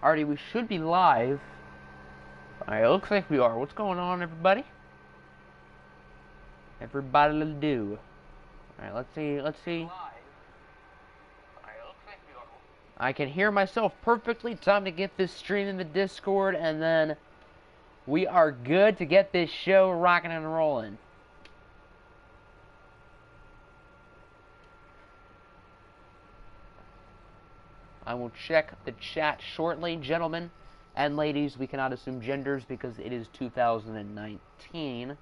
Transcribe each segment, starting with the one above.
Alrighty, we should be live. Alright, it looks like we are. What's going on, everybody? Everybody will do. Alright, let's see. I can hear myself perfectly. Time to get this stream in the Discord, and then we are good to get this show rocking and rolling. I will check the chat shortly, gentlemen and ladies. We cannot assume genders because it is 2019.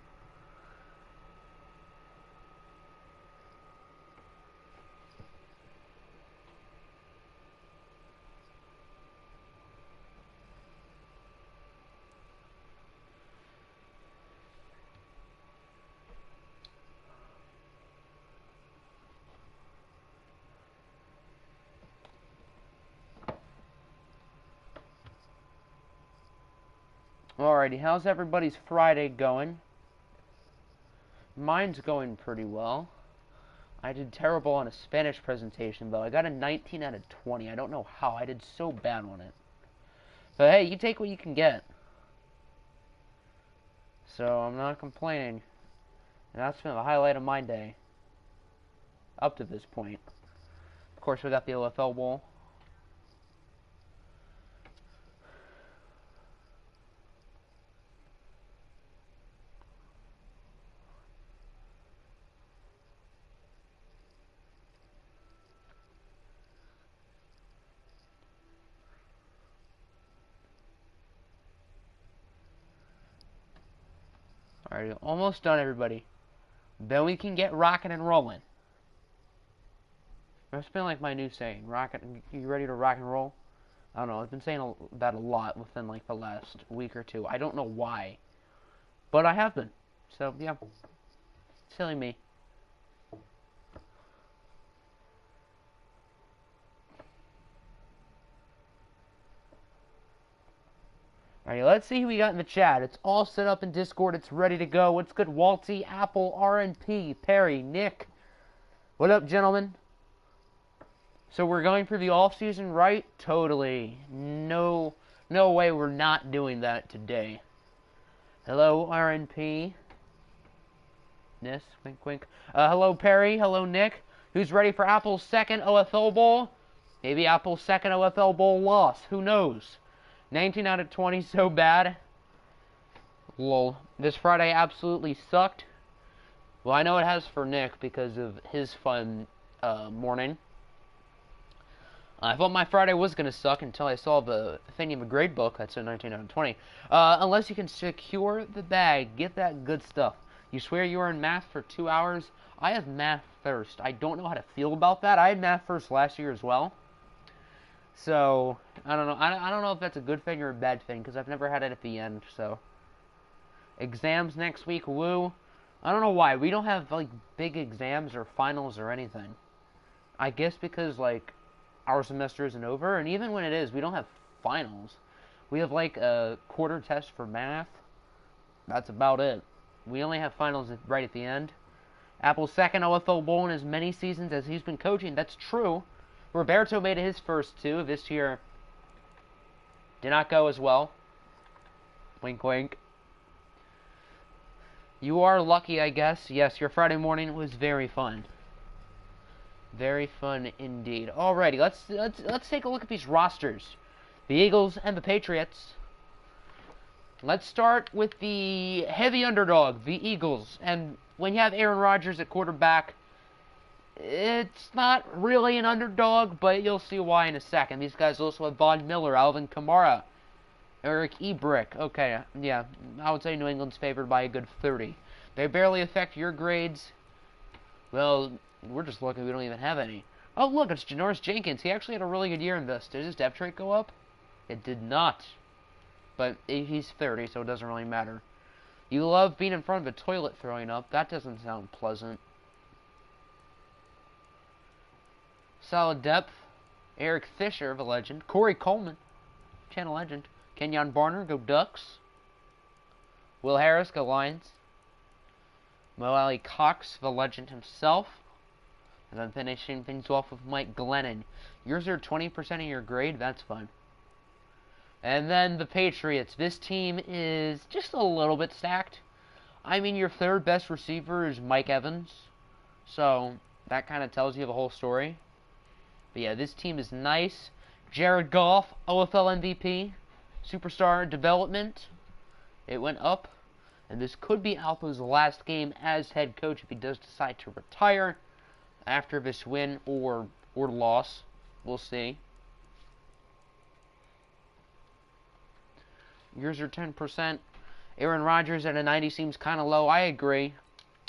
Alrighty, how's everybody's Friday going? Mine's going pretty well. I did terrible on a Spanish presentation, though. I got a 19 out of 20. I don't know how. I did so bad on it. But hey, you take what you can get. So, I'm not complaining. And that's been the highlight of my day. Up to this point. Of course, we got the OFL Bowl. Alright, almost done, everybody. Then we can get rocking and rolling. That's been like my new saying. You ready to rock and roll? I don't know. I've been saying that a lot within like the last week or two. I don't know why. But I have been. So, yeah. Silly me. Alright, let's see who we got in the chat. It's all set up in Discord. It's ready to go. What's good, Walty, Apple, RNP, Perry, Nick? What up, gentlemen? So we're going for the off-season, right? Totally. No way we're not doing that today. Hello, RNP. Nis, wink, wink. Hello, Perry. Hello, Nick. Who's ready for Apple's second OFL Bowl? Maybe Apple's second OFL Bowl loss. Who knows? 19 out of 20, so bad. Lol. This Friday absolutely sucked. Well, I know it has for Nick because of his fun morning. I thought my Friday was going to suck until I saw the thing in the grade book that said 19 out of 20. Unless you can secure the bag, get that good stuff. You swear you were in math for 2 hours? I have math first. I don't know how to feel about that. I had math first last year as well. So, I don't know. I don't know if that's a good thing or a bad thing, because I've never had it at the end, so. Exams next week, woo. I don't know why. We don't have, like, big exams or finals or anything. I guess because, like, our semester isn't over, and even when it is, we don't have finals. We have, like, a quarter test for math. That's about it. We only have finals right at the end. Apple's second OFL Bowl in as many seasons as he's been coaching. That's true. Roberto made his first two. This year did not go as well. Wink, wink. You are lucky, I guess. Yes, your Friday morning was very fun. Very fun indeed. Alrighty, let's take a look at these rosters. The Eagles and the Patriots. Let's start with the heavy underdog, the Eagles. And when you have Aaron Rodgers at quarterback, it's not really an underdog, but you'll see why in a second. These guys also have Von Miller, Alvin Kamara, Eric Ebrick. Okay, yeah, I would say New England's favored by a good 30. They barely affect your grades. Well, we're just lucky we don't even have any. Oh, look, it's Janoris Jenkins. He actually had a really good year in this. Did his depth chart go up? It did not. But he's 30, so it doesn't really matter. You love being in front of a toilet throwing up. That doesn't sound pleasant. Solid depth. Eric Fisher, the legend. Corey Coleman, channel legend. Kenyon Barner, go Ducks. Will Harris, go Lions. Mo Ali Cox, the legend himself. And then finishing things off with Mike Glennon. Yours are 20% of your grade? That's fun. And then the Patriots. This team is just a little bit stacked. I mean, your third best receiver is Mike Evans. So, that kind of tells you the whole story. But yeah, this team is nice. Jared Goff, OFL MVP. Superstar development. It went up. And this could be Alpo's last game as head coach if he does decide to retire after this win or loss. We'll see. Yours are 10%. Aaron Rodgers at a 90 seems kind of low. I agree.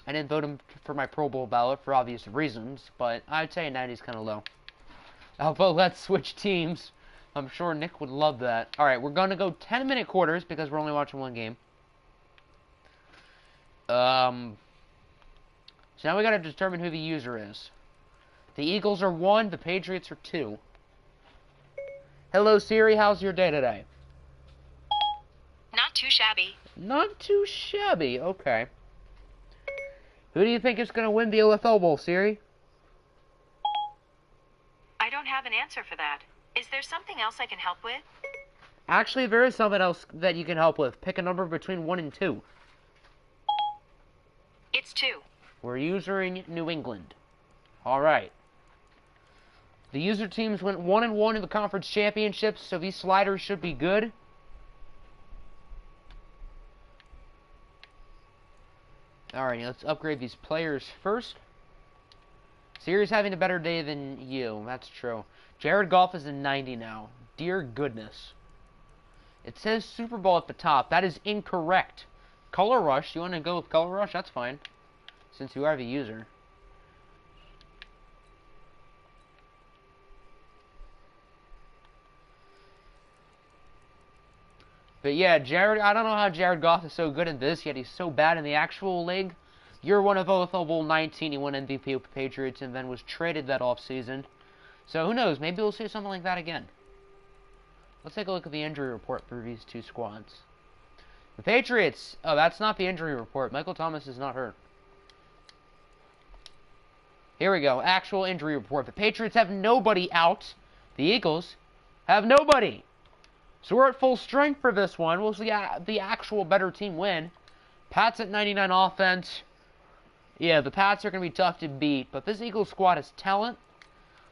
I didn't vote him for my Pro Bowl ballot for obvious reasons, but I'd say a 90 is kind of low. Alpo, let's switch teams. I'm sure Nick would love that. Alright, we're going to go 10-minute quarters because we're only watching one game. So now we got to determine who the user is. The Eagles are 1, the Patriots are 2. Hello Siri, how's your day today? Not too shabby. Not too shabby, okay. Who do you think is going to win the OFL Bowl, Siri? I don't have an answer for that. Is there something else I can help with? Actually, there is something else that you can help with. Pick a number between 1 and 2. It's 2. We're using New England. Alright. The user teams went 1-1 in the conference championships, so these sliders should be good. Alright, let's upgrade these players first. Siri's having a better day than you. That's true. Jared Goff is a 90 now. Dear goodness. It says Super Bowl at the top. That is incorrect. Color Rush. You want to go with Color Rush? That's fine. Since you are the user. But yeah, Jared, I don't know how Jared Goff is so good in this, yet he's so bad in the actual league. You're one of OFL Bowl 19, he won MVP with the Patriots and then was traded that offseason. So who knows, maybe we'll see something like that again. Let's take a look at the injury report for these two squads. The Patriots, oh, that's not the injury report. Michael Thomas is not hurt. Here we go, actual injury report. The Patriots have nobody out. The Eagles have nobody. So we're at full strength for this one. We'll see the actual better team win. Pats at 99 offense. Yeah, the Pats are going to be tough to beat. But this Eagles squad has talent.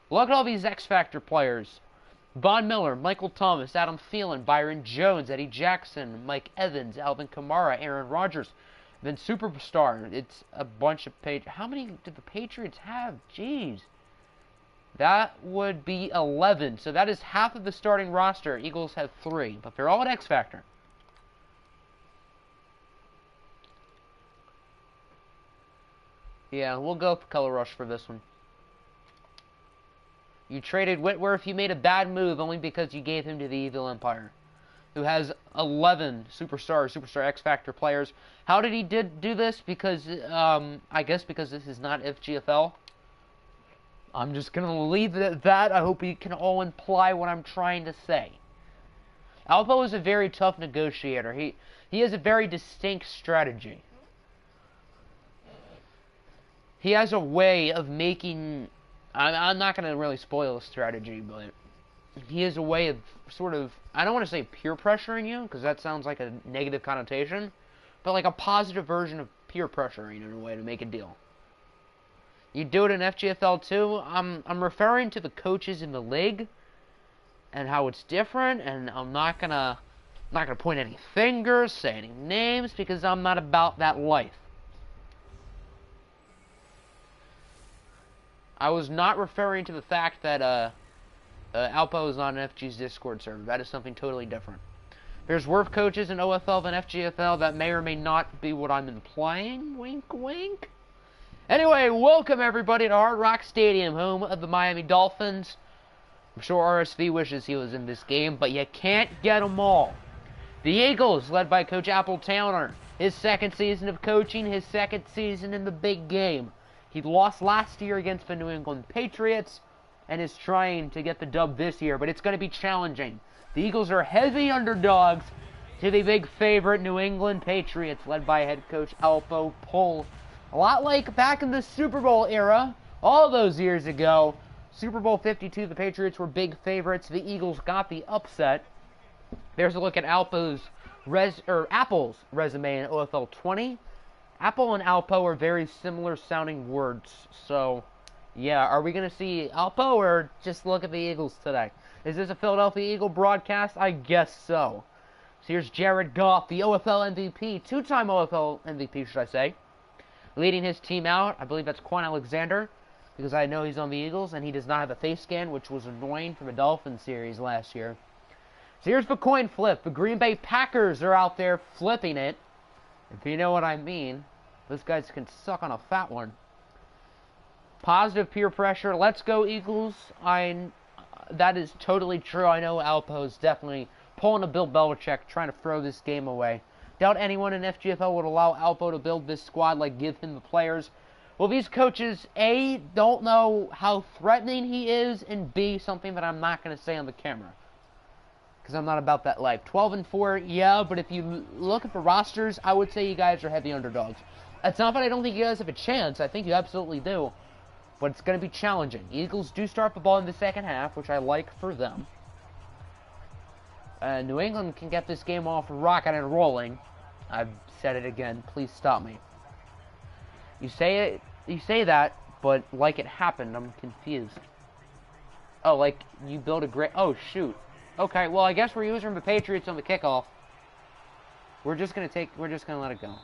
Look at all these X-Factor players. Von Miller, Michael Thomas, Adam Thielen, Byron Jones, Eddie Jackson, Mike Evans, Alvin Kamara, Aaron Rodgers. Then Superstar. It's a bunch of Patriots. How many did the Patriots have? Jeez. That would be 11. So that is half of the starting roster. Eagles have 3. But they're all at X-Factor. Yeah, we'll go for Color Rush for this one. You traded Whitworth. You made a bad move only because you gave him to the Evil Empire, who has 11 Superstar X-Factor players. How did he do this? Because, I guess because this is not FGFL. I'm just going to leave it at that. I hope you can all imply what I'm trying to say. Alpo is a very tough negotiator. He has a very distinct strategy. He has a way of making... I'm not going to really spoil the strategy, but he has a way of sort of... I don't want to say peer pressuring you, because that sounds like a negative connotation, but like a positive version of peer pressuring in a way to make a deal. You do it in FGFL too. I'm referring to the coaches in the league and how it's different, and I'm not gonna point any fingers, say any names, because I'm not about that life. I was not referring to the fact that Alpo is on FG's Discord server. That is something totally different. There's worse coaches in OFL than FGFL. That may or may not be what I'm implying. Wink, wink. Anyway, welcome everybody to Hard Rock Stadium, home of the Miami Dolphins. I'm sure RSV wishes he was in this game, but you can't get them all. The Eagles, led by Coach Apple Towner, his second season of coaching, his second season in the big game. He lost last year against the New England Patriots and is trying to get the dub this year, but it's going to be challenging. The Eagles are heavy underdogs to the big favorite New England Patriots, led by head coach Alpo Pull. A lot like back in the Super Bowl era, all those years ago. Super Bowl 52, the Patriots were big favorites. The Eagles got the upset. There's a look at Apple's resume in OFL 20. Apple and Alpo are very similar sounding words. So, yeah, are we going to see Alpo or just look at the Eagles today? Is this a Philadelphia Eagle broadcast? I guess so. So here's Jared Goff, the OFL MVP, two-time OFL MVP, should I say, leading his team out. I believe that's Quan Alexander, because I know he's on the Eagles, and he does not have a face scan, which was annoying from a Dolphins series last year. So here's the coin flip. The Green Bay Packers are out there flipping it. If you know what I mean, those guys can suck on a fat one. Positive peer pressure. Let's go, Eagles. That is totally true. I know Alpo is definitely pulling a Bill Belichick, trying to throw this game away. Doubt anyone in FGFL would allow Alpo to build this squad, like give him the players. Well, these coaches, A, don't know how threatening he is, and B, something that I'm not going to say on the camera, because I'm not about that life. 12-4, yeah, but if you look at the rosters, I would say you guys are heavy underdogs. It's not that I don't think you guys have a chance. I think you absolutely do. But it's going to be challenging. Eagles do start the ball in the second half, which I like for them. New England can get this game off rocking and rolling. I've said it again. Please stop me. You say that, but like it happened, I'm confused. Oh, like you build a great... Oh, shoot. Okay, well, I guess we're using the Patriots on the kickoff. We're just going to let it go.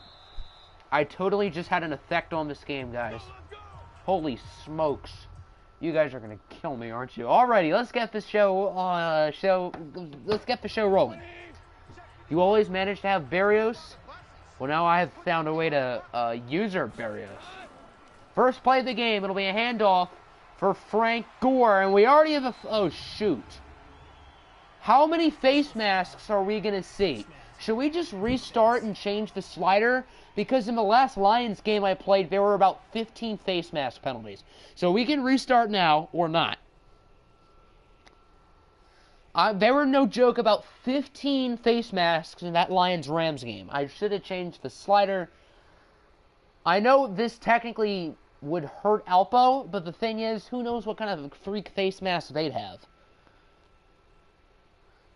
I totally just had an effect on this game, guys. Holy smokes. You guys are going to kill me, aren't you? Alrighty, let's get this let's get the show rolling. You always manage to have Barrios. Well, now I have found a way to user Barrios. First play of the game, it'll be a handoff for Frank Gore, and we already have oh, shoot. How many face masks are we going to see? Should we just restart and change the slider? Because in the last Lions game I played, there were about 15 face mask penalties. So we can restart now or not. There were no joke about 15 face masks in that Lions-Rams game. I should have changed the slider. I know this technically would hurt Alpo, but the thing is, who knows what kind of freak face mask they'd have.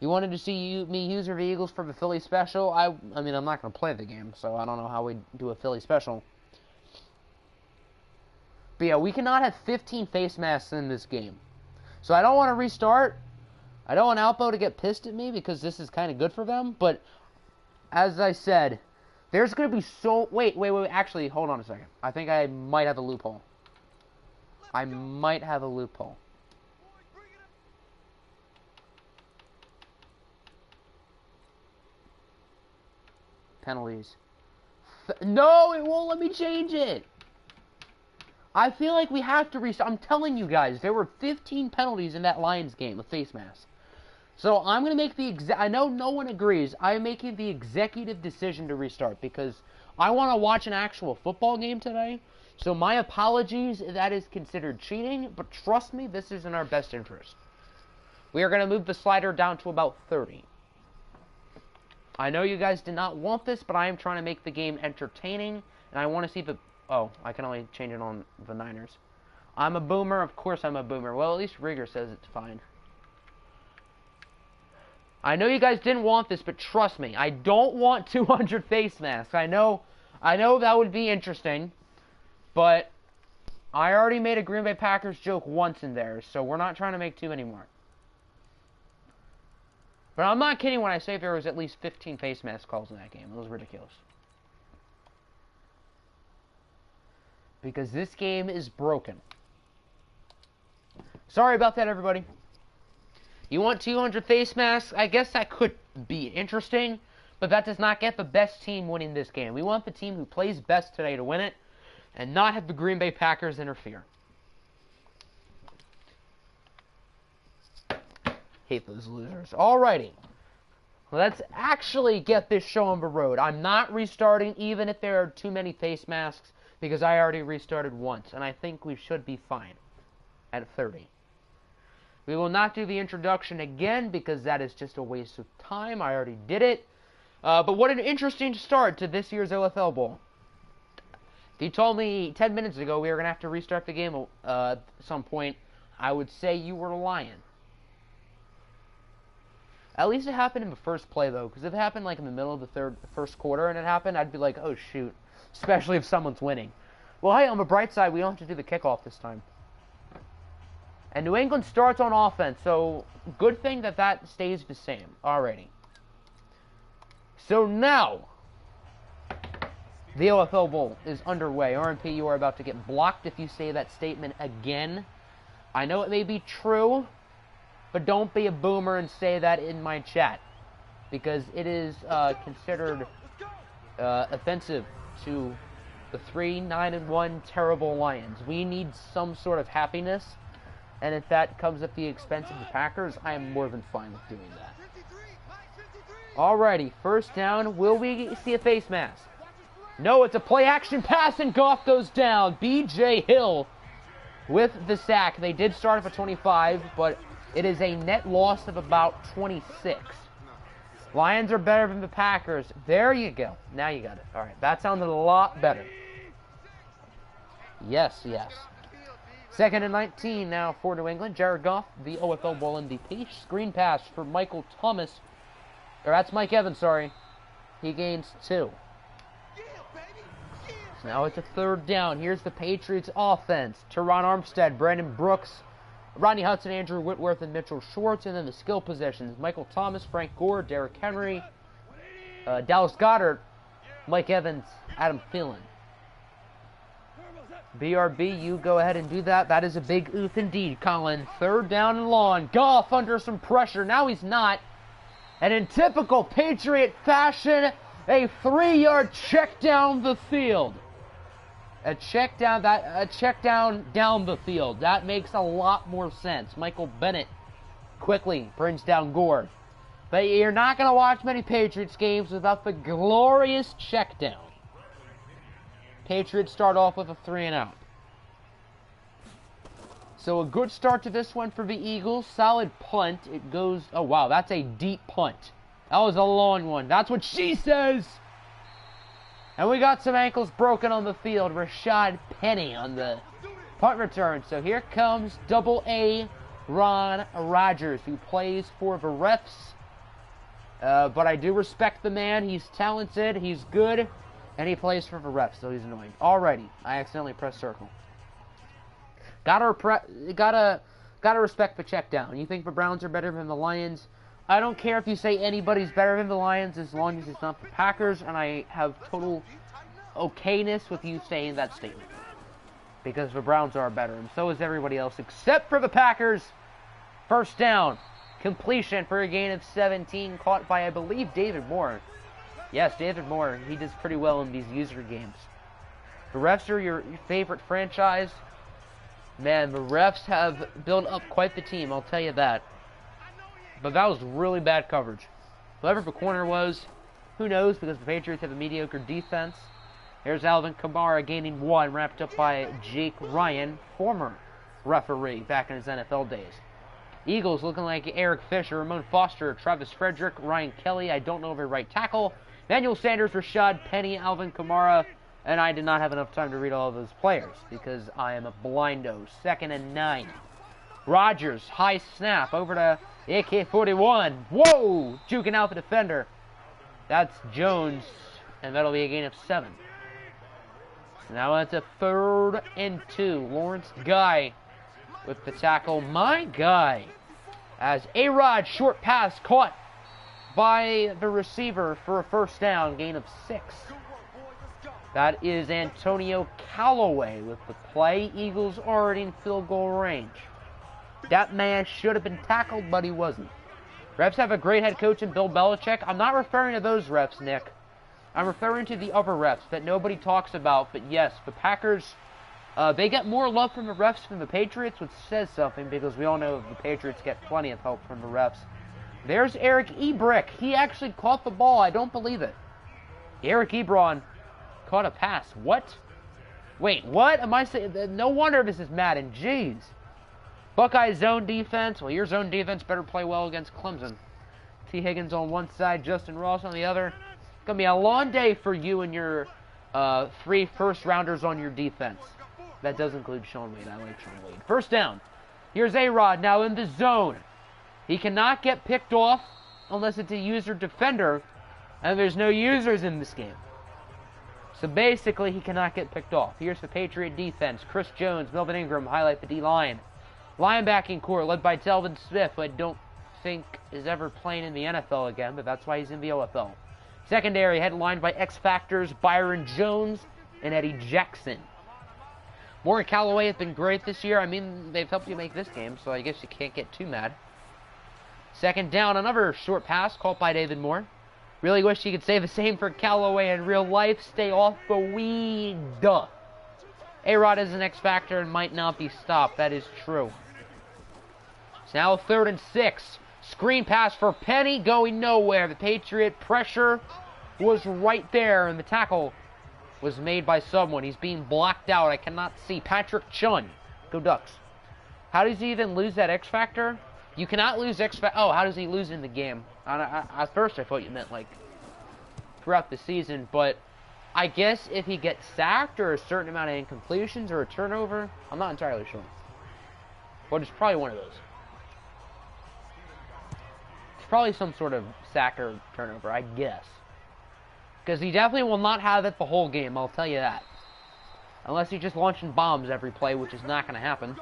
You wanted to see me use the Eagles for the Philly special? I mean, I'm not going to play the game, so I don't know how we do a Philly special. But yeah, we cannot have 15 face masks in this game. So I don't want to restart. I don't want Alpo to get pissed at me because this is kind of good for them. But as I said, there's going to be so... Wait. Actually, hold on a second. I think I might have a loophole. Penalties. No, it won't let me change it. I feel like we have to restart. I'm telling you guys, there were 15 penalties in that Lions game with face masks. So I'm going to make I know no one agrees. I'm making the executive decision to restart because I want to watch an actual football game today. So my apologies if that is considered cheating, but trust me, this is in our best interest. We are going to move the slider down to about 30. I know you guys did not want this, but I am trying to make the game entertaining, and I want to see if it... Oh, I can only change it on the Niners. I'm a boomer. Of course I'm a boomer. Well, at least Rigger says it's fine. I know you guys didn't want this, but trust me, I don't want 200 face masks. I know that would be interesting, but I already made a Green Bay Packers joke once in there, so we're not trying to make too many more. But I'm not kidding when I say there was at least 15 face mask calls in that game. It was ridiculous. Because this game is broken. Sorry about that, everybody. You want 200 face masks? I guess that could be interesting, but that does not get the best team winning this game. We want the team who plays best today to win it, and not have the Green Bay Packers interfere. Hate those losers. Alrighty. Let's actually get this show on the road. I'm not restarting even if there are too many face masks because I already restarted once, and I think we should be fine at 30. We will not do the introduction again because that is just a waste of time. I already did it. But what an interesting start to this year's OFL Bowl. If you told me 10 minutes ago we were going to have to restart the game at some point, I would say you were lying. At least it happened in the first play, though, because if it happened, like, in the middle of the first quarter and it happened, I'd be like, oh, shoot. Especially if someone's winning. Well, hey, on the bright side, we don't have to do the kickoff this time. And New England starts on offense, so good thing that that stays the same. Alrighty. So now, the OFL Bowl is underway. RMP, you are about to get blocked if you say that statement again. I know it may be true, but don't be a boomer and say that in my chat, because it is considered offensive to the 3-9-1 terrible Lions. We need some sort of happiness, and if that comes at the expense of the Packers, I am more than fine with doing that. Alrighty, first down. Will we see a face mask? No, it's a play-action pass, and Goff goes down. B.J. Hill with the sack. They did start off at 25, but it is a net loss of about 26. Lions are better than the Packers. There you go. Now you got it. All right, that sounded a lot better. Yes, yes. 2nd and 19 now for New England. Jared Goff, the OFL Bowl MVP. Screen pass for Michael Thomas. Or that's Mike Evans, sorry. He gains 2. So now it's a 3rd down. Here's the Patriots offense. Teron Armstead, Brandon Brooks, Rodney Hudson, Andrew Whitworth, and Mitchell Schwartz. And then the skill positions. Michael Thomas, Frank Gore, Derrick Henry, Dallas Goedert, Mike Evans, Adam Thielen. BRB, you go ahead and do that. That is a big oof indeed, Colin. 3rd down and long. Goff under some pressure. Now he's not. And in typical Patriot fashion, a 3-yard check down the field. A check down down the field. That makes a lot more sense. Michael Bennett quickly brings down Gore. But you're not going to watch many Patriots games without the glorious check down. Patriots start off with a 3-and-out. So a good start to this one for the Eagles. Solid punt. It goes... Oh, wow. That's a deep punt. That was a long one. That's what she says. And we got some ankles broken on the field. Rashad Penny on the punt return. So here comes Double A Ron Rodgers, who plays for the refs. But I do respect the man. He's talented. He's good. And he plays for the refs, so he's annoying. Alrighty. I accidentally pressed circle. Gotta respect the check down. You think the Browns are better than the Lions? I don't care if you say anybody's better than the Lions as long as it's not the Packers, and I have total okayness with you saying that statement. Because the Browns are better, and so is everybody else except for the Packers. 1st down. Completion for a gain of 17, caught by, I believe, David Moore. Yes, David Moore. He does pretty well in these user games. The refs are your favorite franchise. Man, the refs have built up quite the team, I'll tell you that. But that was really bad coverage. Whoever the corner was, who knows, because the Patriots have a mediocre defense. Here's Alvin Kamara gaining 1, wrapped up by Jake Ryan, former referee back in his NFL days. Eagles looking like Eric Fisher, Ramon Foster, Travis Frederick, Ryan Kelly, I don't know of a right tackle, Manuel Sanders, Rashad Penny, Alvin Kamara, and I did not have enough time to read all of those players because I am a blindo. 2nd and 9. Rodgers, high snap over to AK-41. Whoa! Juking out the defender. That's Jones, and that'll be a gain of 7. Now it's a 3rd and 2. Lawrence Guy with the tackle. My guy. As A-Rod, short pass caught by the receiver for a 1st down, gain of 6. That is Antonio Callaway with the play. Eagles already in field goal range. That man should have been tackled, but he wasn't. Refs have a great head coach in Bill Belichick. I'm not referring to those refs, Nick. I'm referring to the other refs that nobody talks about. But yes, the Packers, they get more love from the refs than the Patriots, which says something because we all know the Patriots get plenty of help from the refs. There's Eric Ebrick. He actually caught the ball. I don't believe it. Eric Ebron caught a pass. What? Wait, what? Am I saying? No wonder this is Madden. Jeez. Buckeyes zone defense. Well, your zone defense better play well against Clemson. T. Higgins on one side, Justin Ross on the other. It's going to be a long day for you and your 3 first-rounders on your defense. That does include Sean Wade. I like Sean Wade. 1st down. Here's A-Rod now in the zone. He cannot get picked off. unless it's a user defender, and there's no users in this game. So basically, he cannot get picked off. Here's the Patriot defense. Chris Jones, Melvin Ingram highlight the D-line. Linebacking core led by Devonte Smith, who I don't think is ever playing in the NFL again, but that's why he's in the OFL. Secondary headlined by X-Factors Byron Jones and Eddie Jackson. Moore and Callaway have been great this year. I mean, they've helped you make this game, so I guess you can't get too mad. Second down, another short pass caught by David Moore. Really wish you could say the same for Callaway in real life. Stay off the weed. A-Rod is an X-Factor and might not be stopped. That is true. It's now 3rd and 6. Screen pass for Penny going nowhere. The Patriot pressure was right there, and the tackle was made by someone. He's being blocked out. I cannot see. Patrick Chun. Go Ducks. How does he even lose that X-Factor? You cannot lose X-Factor. Oh, how does he lose in the game? At first, I thought you meant, like, throughout the season. But I guess if he gets sacked or a certain amount of incompletions or a turnover, I'm not entirely sure. But it's probably one of those. It's probably some sort of sack or turnover, I guess. Because he definitely will not have it the whole game, I'll tell you that. Unless he's just launching bombs every play, which is not going to happen.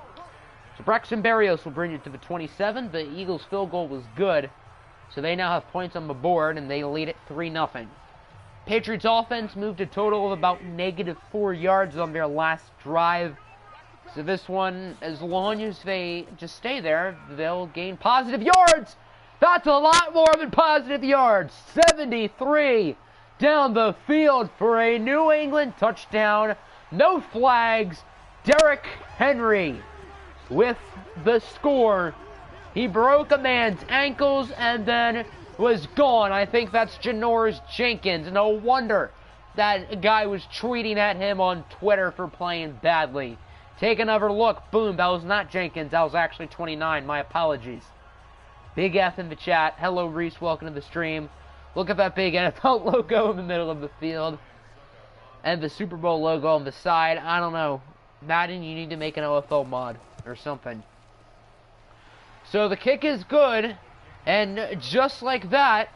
So Braxton Berrios will bring it to the 27. The Eagles' field goal was good. So they now have points on the board, and they lead it 3-0. Patriots offense moved a total of about -4 yards on their last drive. So this one, as long as they just stay there, they'll gain positive yards. That's a lot more than positive yards. 73 down the field for a New England touchdown. No flags. Derrick Henry with the score. He broke a man's ankles and then was gone. I think that's Janoris Jenkins. No wonder that guy was tweeting at him on Twitter for playing badly. Take another look. Boom, that was not Jenkins. That was actually 29. My apologies. Big F in the chat. Hello, Reese. Welcome to the stream. Look at that big NFL logo in the middle of the field. And the Super Bowl logo on the side. I don't know. Madden, you need to make an OFL mod or something. So the kick is good. And just like that,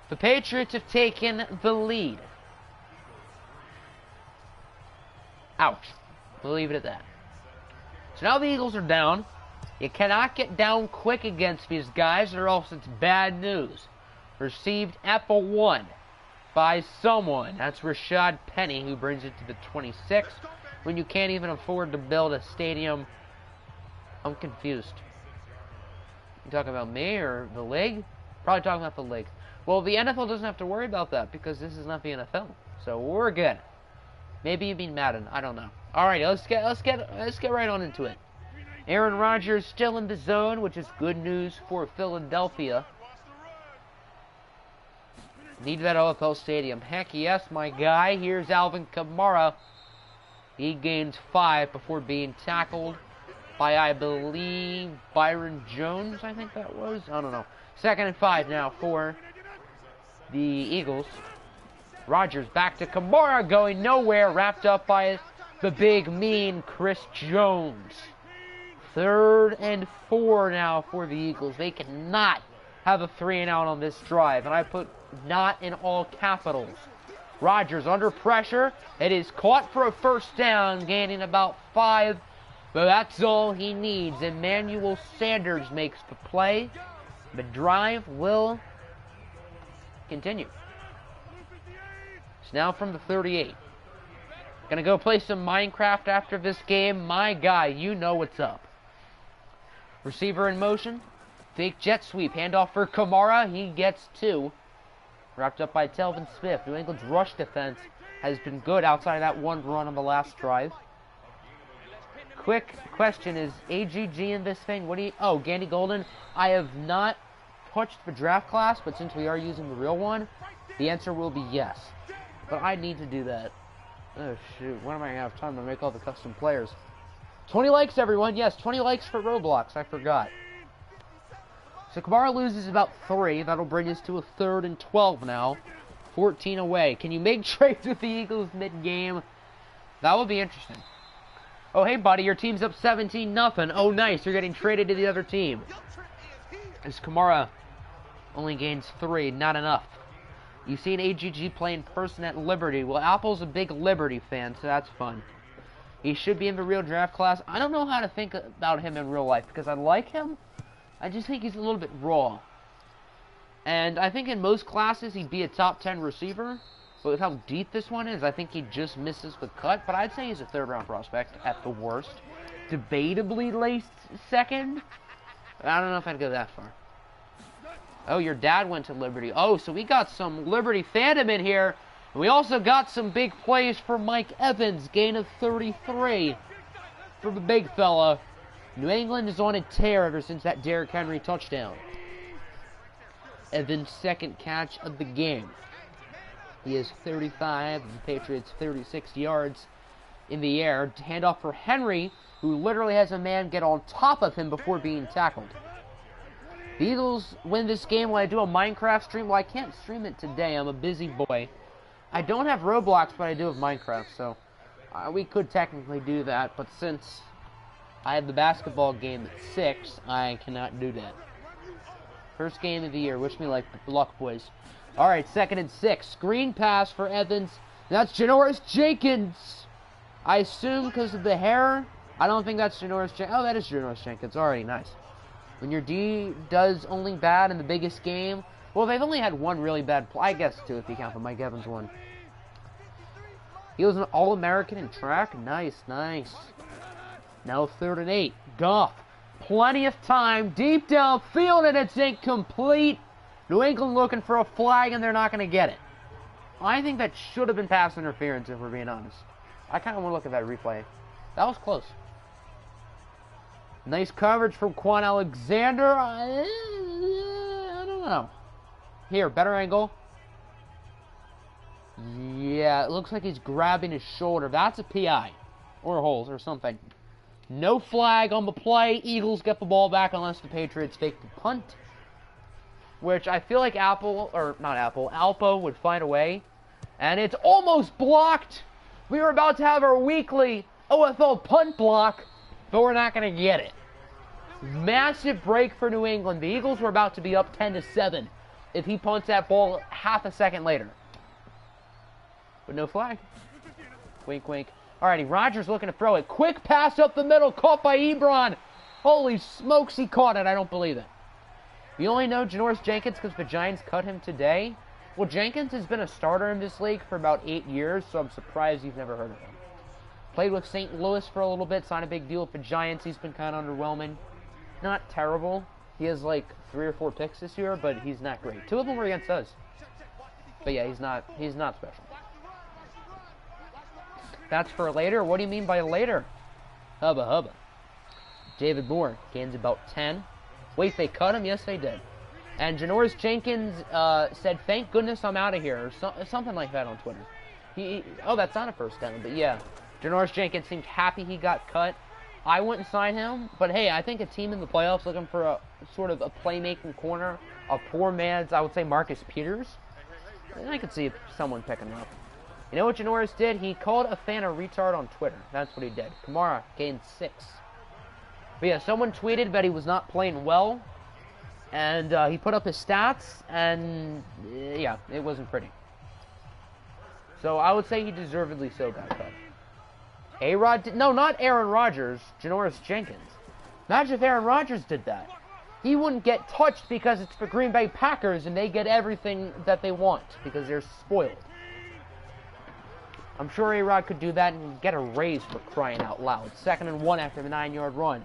the Patriots have taken the lead. Ouch. We'll leave it at that. So now the Eagles are down. You cannot get down quick against these guys or else it's bad news. Received at the 1 by someone. That's Rashad Penny, who brings it to the 26. When you can't even afford to build a stadium, I'm confused. You talking about me or the league? Probably talking about the league. Well, the NFL doesn't have to worry about that because this is not the NFL. So we're good. Maybe you mean Madden. I don't know. All right, let's get right on into it. Aaron Rodgers still in the zone, which is good news for Philadelphia. Need that OFL stadium. Heck yes, my guy. Here's Alvin Kamara. He gains 5 before being tackled by, I believe, Byron Jones, I think that was. I don't know. 2nd and 5 now for the Eagles. Rodgers back to Kamara, going nowhere, wrapped up by the big, mean Chris Jones. 3rd and 4 now for the Eagles. They cannot have a 3-and-out on this drive, and I put not in all capitals. Rodgers under pressure. It is caught for a first down, gaining about 5, but that's all he needs. Emmanuel Sanders makes the play. The drive will continue. It's now from the 38. Gonna go play some Minecraft after this game. My guy, you know what's up. Receiver in motion. Fake jet sweep. Handoff for Kamara. He gets 2. Wrapped up by Devonte Smith. New England's rush defense has been good outside of that one run on the last drive. Quick question, is AGG in this thing? What do you... Oh, Gandy Golden. I have not touched the draft class, but since we are using the real one, the answer will be yes. But I need to do that. Oh, shoot. When am I going to have time to make all the custom players? 20 likes, everyone. Yes, 20 likes for Roblox. I forgot. So Kamara loses about 3. That'll bring us to a 3rd and 12 now. 14 away. Can you make trades with the Eagles mid-game? That would be interesting. Oh, hey, buddy. Your team's up 17-0. Oh, nice. You're getting traded to the other team. As Kamara Only gains 3, not enough. You've seen AGG play in person at Liberty. Well, Apple's a big Liberty fan, so that's fun. He should be in the real draft class. I don't know how to think about him in real life, because I like him. I just think he's a little bit raw. And I think in most classes he'd be a top 10 receiver. But with how deep this one is, I think he just misses the cut. But I'd say he's a third-round prospect at the worst. Debatably late second. I don't know if I'd go that far. Oh, your dad went to Liberty. Oh, so we got some Liberty fandom in here. And we also got some big plays for Mike Evans. Gain of 33 for the big fella. New England is on a tear ever since that Derrick Henry touchdown. Evans' second catch of the game. He is 35, and the Patriots 36 yards in the air. Handoff for Henry, who literally has a man get on top of him before being tackled. The Eagles win this game when I do a Minecraft stream. Well, I can't stream it today. I'm a busy boy. I don't have Roblox, but I do have Minecraft, so we could technically do that. But since I have the basketball game at 6, I cannot do that. First game of the year. Wish me luck, boys. All right, 2nd and 6. Screen pass for Evans. That's Janoris Jenkins. I assume because of the hair. I don't think that's Janoris Jenkins. Oh, that is Janoris Jenkins. Alrighty, nice. When your D does only bad in the biggest game. Well, they've only had one really bad play. I guess 2 if you count the Mike Evans one. He was an All-American in track. Nice, nice. Now 3rd and 8. Goff. Plenty of time. Deep downfield, and it's incomplete. New England looking for a flag, and they're not going to get it. I think that should have been pass interference, if we're being honest. I kind of want to look at that replay. That was close. Nice coverage from Quan Alexander. I don't know. Here, better angle. Yeah, it looks like he's grabbing his shoulder. That's a PI. Or holes or something. No flag on the play. Eagles get the ball back unless the Patriots fake the punt. Which I feel like Alpo would find a way. And it's almost blocked. We were about to have our weekly OFL punt block, but we're not going to get it. Massive break for New England. The Eagles were about to be up 10-7 if he punts that ball half a second later. But no flag. Wink, wink. Alrighty, Rodgers looking to throw it. Quick pass up the middle, caught by Ebron. Holy smokes, he caught it. I don't believe it. We only know Janoris Jenkins because the Giants cut him today. Well, Jenkins has been a starter in this league for about 8 years, so I'm surprised you've never heard of him. Played with St. Louis for a little bit, signed a big deal with the Giants. He's been kind of underwhelming. Not terrible. He has like 3 or 4 picks this year, but he's not great. 2 of them were against us. But yeah, he's not special. That's for later? What do you mean by later? Hubba hubba. David Moore gains about 10. Wait, they cut him? Yes, they did. And Janoris Jenkins said, "Thank goodness I'm out of here," or something like that on Twitter. Oh, that's not a first down, but yeah. Janoris Jenkins seemed happy he got cut. I wouldn't sign him, but hey, I think a team in the playoffs looking for a sort of a playmaking corner, a poor man's, I would say, Marcus Peters. And I could see someone picking him up. You know what Janoris did? He called a fan a retard on Twitter. That's what he did. Kamara gained 6. But yeah, someone tweeted that he was not playing well. And he put up his stats, and yeah, it wasn't pretty. So I would say he deservedly so got cut. A-Rod, no, not Aaron Rodgers, Janoris Jenkins. Imagine if Aaron Rodgers did that. He wouldn't get touched because it's the Green Bay Packers, and they get everything that they want because they're spoiled. I'm sure A-Rod could do that and get a raise for crying out loud. 2nd and 1 after the 9-yard run.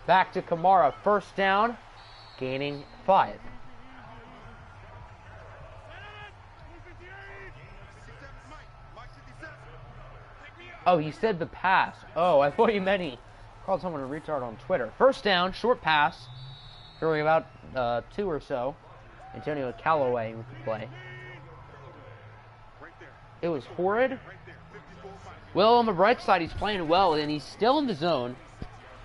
Back to Kamara, first down, gaining 5. Oh, he said the pass. Oh, I thought you meant he called someone a retard on Twitter. First down, short pass, throwing about 2 or so. Antonio Callaway with the play. It was horrid. Well, on the right side, he's playing well, and he's still in the zone.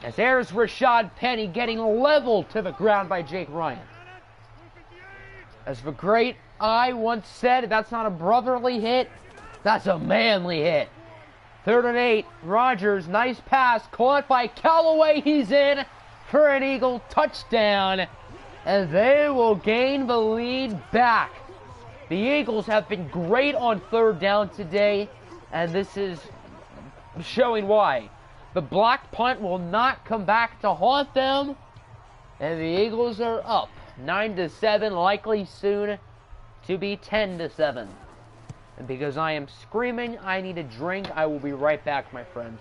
As there's Rashad Penny getting leveled to the ground by Jake Ryan. As the great I once said, that's not a brotherly hit, that's a manly hit. 3rd and 8, Rodgers, nice pass, caught by Callaway, he's in for an Eagle touchdown. and they will gain the lead back. The Eagles have been great on third down today, and this is showing why. The blocked punt will not come back to haunt them, and the Eagles are up 9-7, likely soon to be 10-7. And because I am screaming, I need a drink. I will be right back, my friends.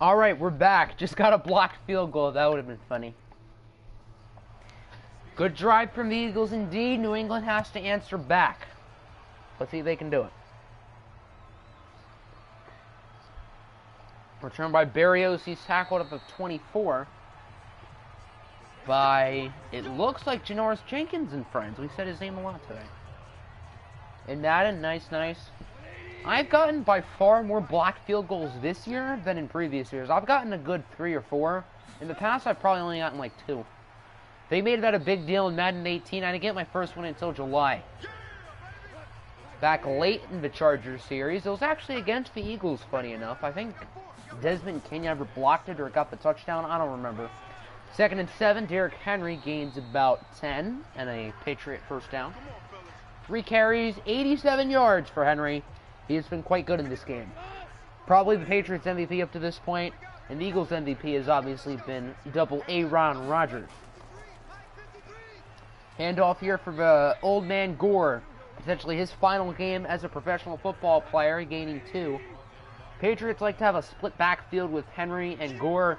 Alright, we're back. Just got a blocked field goal. That would have been funny. Good drive from the Eagles indeed. New England has to answer back. Let's see if they can do it. Return by Barrios. He's tackled up of 24 by, it looks like Janoris Jenkins and friends. We said his name a lot today. And Madden, nice. I've gotten by far more blocked field goals this year than in previous years. I've gotten a good 3 or 4. In the past, I've probably only gotten like 2. They made that a big deal in Madden 18. I didn't get my first one until July. Back late in the Chargers series. It was actually against the Eagles, funny enough. I think Desmond King either blocked it or got the touchdown. I don't remember. 2nd and 7. Derrick Henry gains about 10 and a Patriot first down. 3 carries, 87 yards for Henry. He has been quite good in this game. Probably the Patriots MVP up to this point, and the Eagles MVP has obviously been double Aaron Rodgers. Handoff here for the old man Gore. Potentially his final game as a professional football player, gaining 2. Patriots like to have a split backfield with Henry and Gore,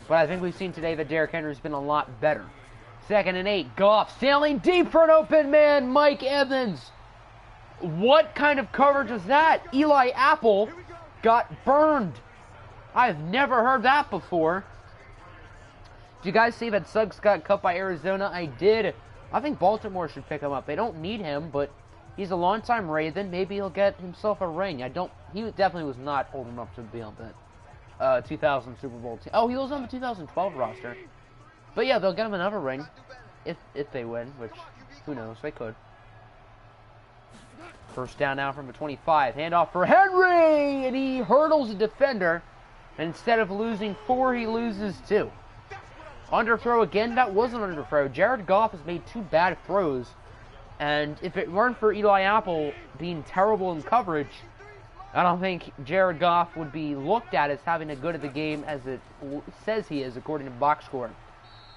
but I think we've seen today that Derrick Henry's been a lot better. 2nd and 8. Goff sailing deep for an open man, Mike Evans. What kind of coverage was that? Eli Apple got burned. I've never heard that before. Did you guys see that Suggs got cut by Arizona? I did. I think Baltimore should pick him up. They don't need him, but he's a longtime Raven. Maybe he'll get himself a ring. He definitely was not old enough to be on that 2000 Super Bowl team. Oh, he was on the 2012 roster. But yeah, they'll get him another ring if they win, which who knows? They could. First down now from the 25. Handoff for Henry! And he hurdles a defender. And instead of losing 4, he loses 2. Underthrow again. That was an underthrow. Jared Goff has made 2 bad throws. And if it weren't for Eli Apple being terrible in coverage, I don't think Jared Goff would be looked at as having a good of the game as it says he is, according to box score.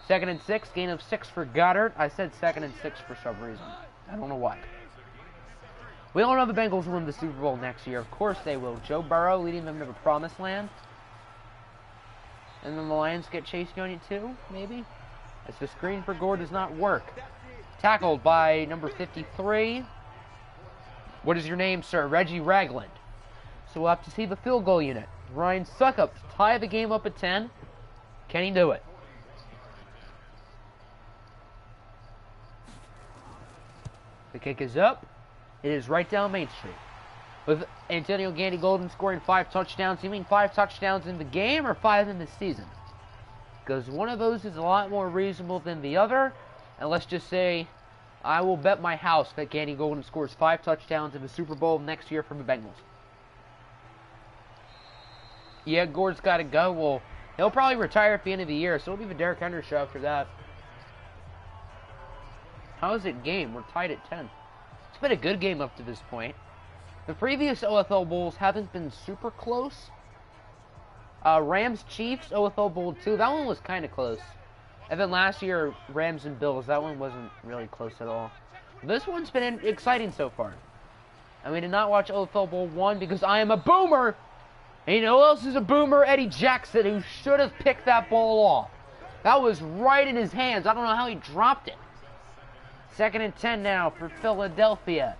2nd and 6. Gain of 6 for Goddard. I said 2nd and 6 for some reason. I don't know why. We all know the Bengals will win the Super Bowl next year. Of course they will. Joe Burrow leading them to the promised land. And then the Lions get Chase Young too, maybe? As the screen for Gore does not work. Tackled by number 53. What is your name, sir? Reggie Ragland. So we'll have to see the field goal unit. Ryan Suckup to tie the game up at 10. Can he do it? The kick is up. It is right down Main Street. With Antonio Gandy Golden scoring 5 touchdowns. You mean 5 touchdowns in the game or 5 in the season? Because one of those is a lot more reasonable than the other. And let's just say, I will bet my house that Gandy Golden scores 5 touchdowns in the Super Bowl next year for the Bengals. Yeah, Gore's got to go. Well, he'll probably retire at the end of the year, so it'll be the Derrick Henry show after that. How is it game? We're tied at 10. It's been a good game up to this point. The previous OFL Bowls haven't been super close. Rams-Chiefs, OFL Bowl 2, that one was kind of close. And then last year, Rams and Bills, that one wasn't really close at all. This one's been exciting so far. And we did not watch OFL Bowl 1 because I am a boomer. And you know who else is a boomer? Eddie Jackson, who should have picked that ball off. That was right in his hands. I don't know how he dropped it. 2nd and 10 now for Philadelphia.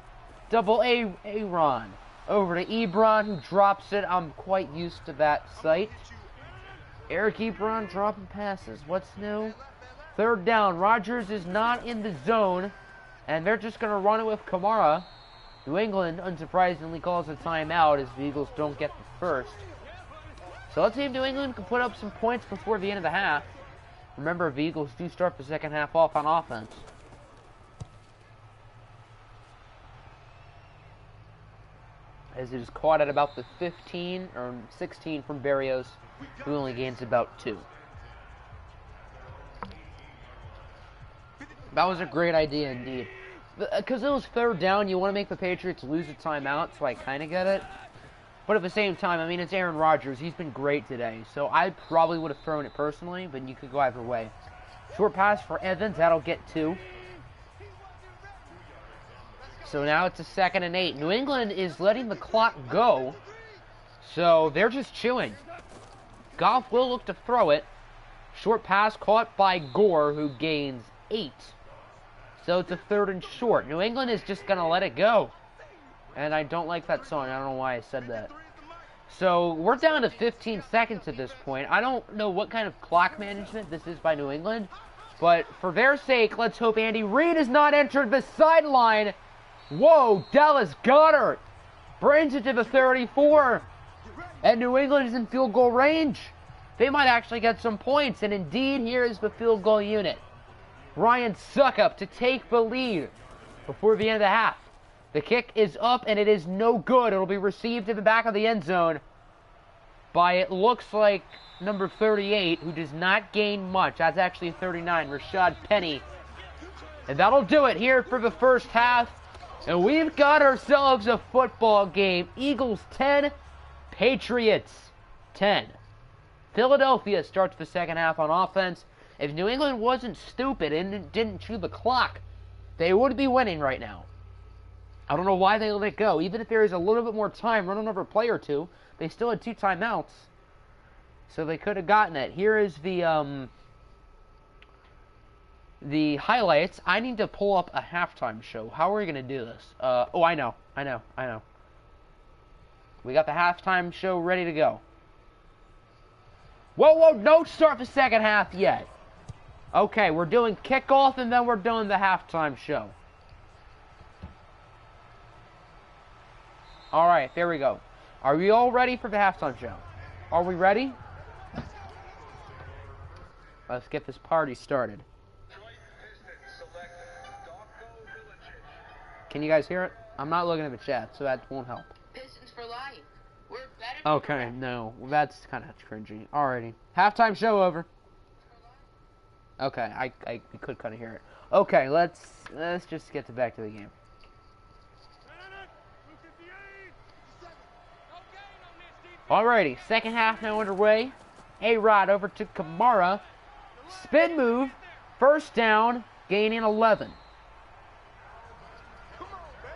Double Aaron. Over to Ebron, who drops it. I'm quite used to that sight. Eric Ebron dropping passes. What's new? Third down. Rogers is not in the zone, and they're just going to run it with Kamara. New England, unsurprisingly, calls a timeout as the Eagles don't get the first. So let's see if New England can put up some points before the end of the half. Remember, the Eagles do start the second half off on offense. As it is caught at about the 15 or 16 from Barrios, who only gains about 2. That was a great idea indeed. Because it was third down, you want to make the Patriots lose a timeout, so I kind of get it. But at the same time, I mean, it's Aaron Rodgers. He's been great today. So I probably would have thrown it personally, but you could go either way. Short pass for Evans. That'll get 2. So now it's a 2nd and 8. New England is letting the clock go. So they're just chewing. Goff will look to throw it. Short pass caught by Gore, who gains 8. So it's a 3rd and short. New England is just going to let it go. And I don't like that song. I don't know why I said that. So we're down to 15 seconds at this point. I don't know what kind of clock management this is by New England. But for their sake, let's hope Andy Reid has not entered the sideline. Whoa, Dallas Goedert brings it to the 34. And New England is in field goal range. They might actually get some points. And indeed, here is the field goal unit. Ryan Suckup to take the lead before the end of the half. The kick is up, and it is no good. It'll be received in the back of the end zone by, it looks like, number 38, who does not gain much. That's actually 39, Rashad Penny. And that'll do it here for the first half. And we've got ourselves a football game. Eagles 10, Patriots 10. Philadelphia starts the second half on offense. If New England wasn't stupid and didn't chew the clock, they would be winning right now. I don't know why they let it go. Even if there is a little bit more time running over a play or two, they still had 2 timeouts. So they could have gotten it. Here is the highlights. I need to pull up a halftime show. How are we going to do this? Oh, I know. We got the halftime show ready to go. Whoa, don't start the second half yet. Okay, we're doing kickoff and then we're doing the halftime show. Alright, there we go. Are we all ready for the halftime show? Are we ready? Let's get this party started. Can you guys hear it? I'm not looking at the chat, so that won't help. Pistons for life. We're better. Okay, no. That's kind of cringy. Alrighty. Halftime show over. Okay, I could kind of hear it. Okay, let's just get back to the game. Alrighty, second half now underway. A-Rod over to Kamara. Spin move. First down, gaining 11.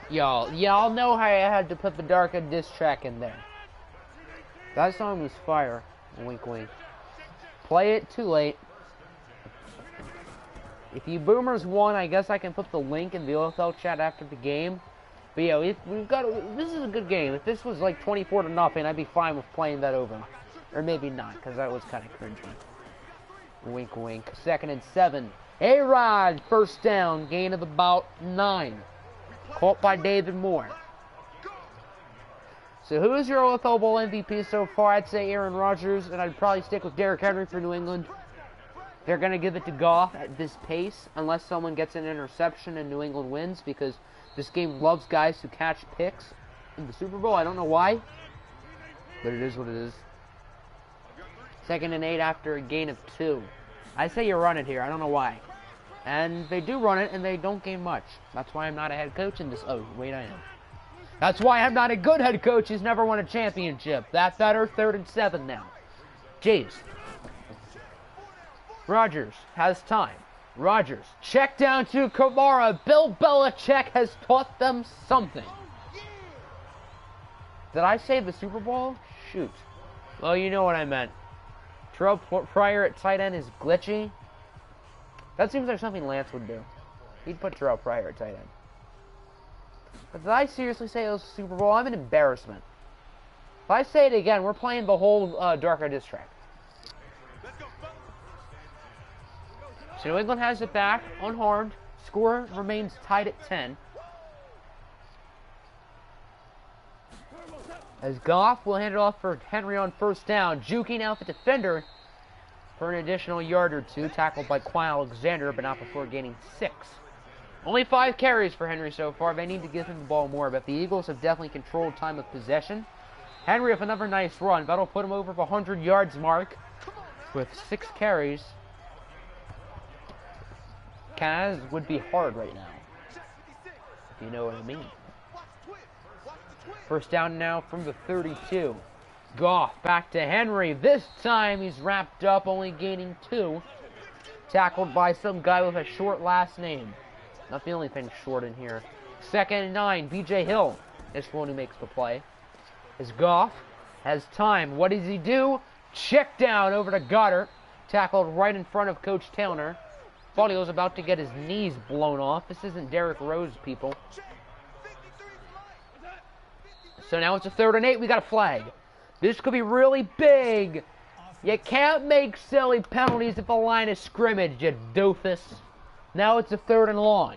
Y'all know how I had to put the Dark and diss track in there. That song was fire. Wink, wink. Play it too late. If you boomers won, I guess I can put the link in the OFL chat after the game. But yeah, this is a good game. If this was like 24-0, I'd be fine with playing that over. Or maybe not, because that was kind of cringy. Wink, wink. 2nd and 7. A-Rod, first down, gain of about 9. Caught by David Moore. So who is your OFL Bowl MVP so far? I'd say Aaron Rodgers, and I'd probably stick with Derrick Henry for New England. They're going to give it to Goff at this pace, unless someone gets an interception and New England wins, because this game loves guys who catch picks in the Super Bowl. I don't know why, but it is what it is. 2nd and 8 after a gain of 2. I say you run it here. I don't know why. And they do run it, and they don't gain much. That's why I'm not a head coach in this. Oh, wait, I am. That's why I'm not a good head coach who's never won a championship. That's better. 3rd and 7 now. James. Rodgers has time. Rodgers. Check down to Kamara. Bill Belichick has taught them something. Did I say the Super Bowl? Shoot. Well, you know what I meant. Terrell Pryor at tight end is glitchy. That seems like something Lance would do. He'd put Terrell Pryor at tight end. But did I seriously say it was the Super Bowl? I'm an embarrassment. If I say it again, we're playing the whole Darker diss track. So New England has it back, unharmed. Score remains tied at 10. As Goff will hand it off for Henry on first down. Juking out the defender for an additional yard or two. Tackled by Quan Alexander, but not before gaining 6. Only 5 carries for Henry so far. They need to give him the ball more, but the Eagles have definitely controlled time of possession. Henry with another nice run. That'll put him over the 100 yards mark with 6 carries. Kaz would be hard right now, if you know what I mean. First down now from the 32. Goff back to Henry. This time he's wrapped up, only gaining 2. Tackled by some guy with a short last name. Not the only thing short in here. 2nd and 9. B.J. Hill is the one who makes the play. As Goff has time. What does he do? Check down over to Goddard. Tackled right in front of Coach Taylor. Thought he was about to get his knees blown off. This isn't Derrick Rose, people. So now it's a 3rd and 8. We got a flag. This could be really big. You can't make silly penalties at the line of scrimmage, you doofus. Now it's a 3rd and long.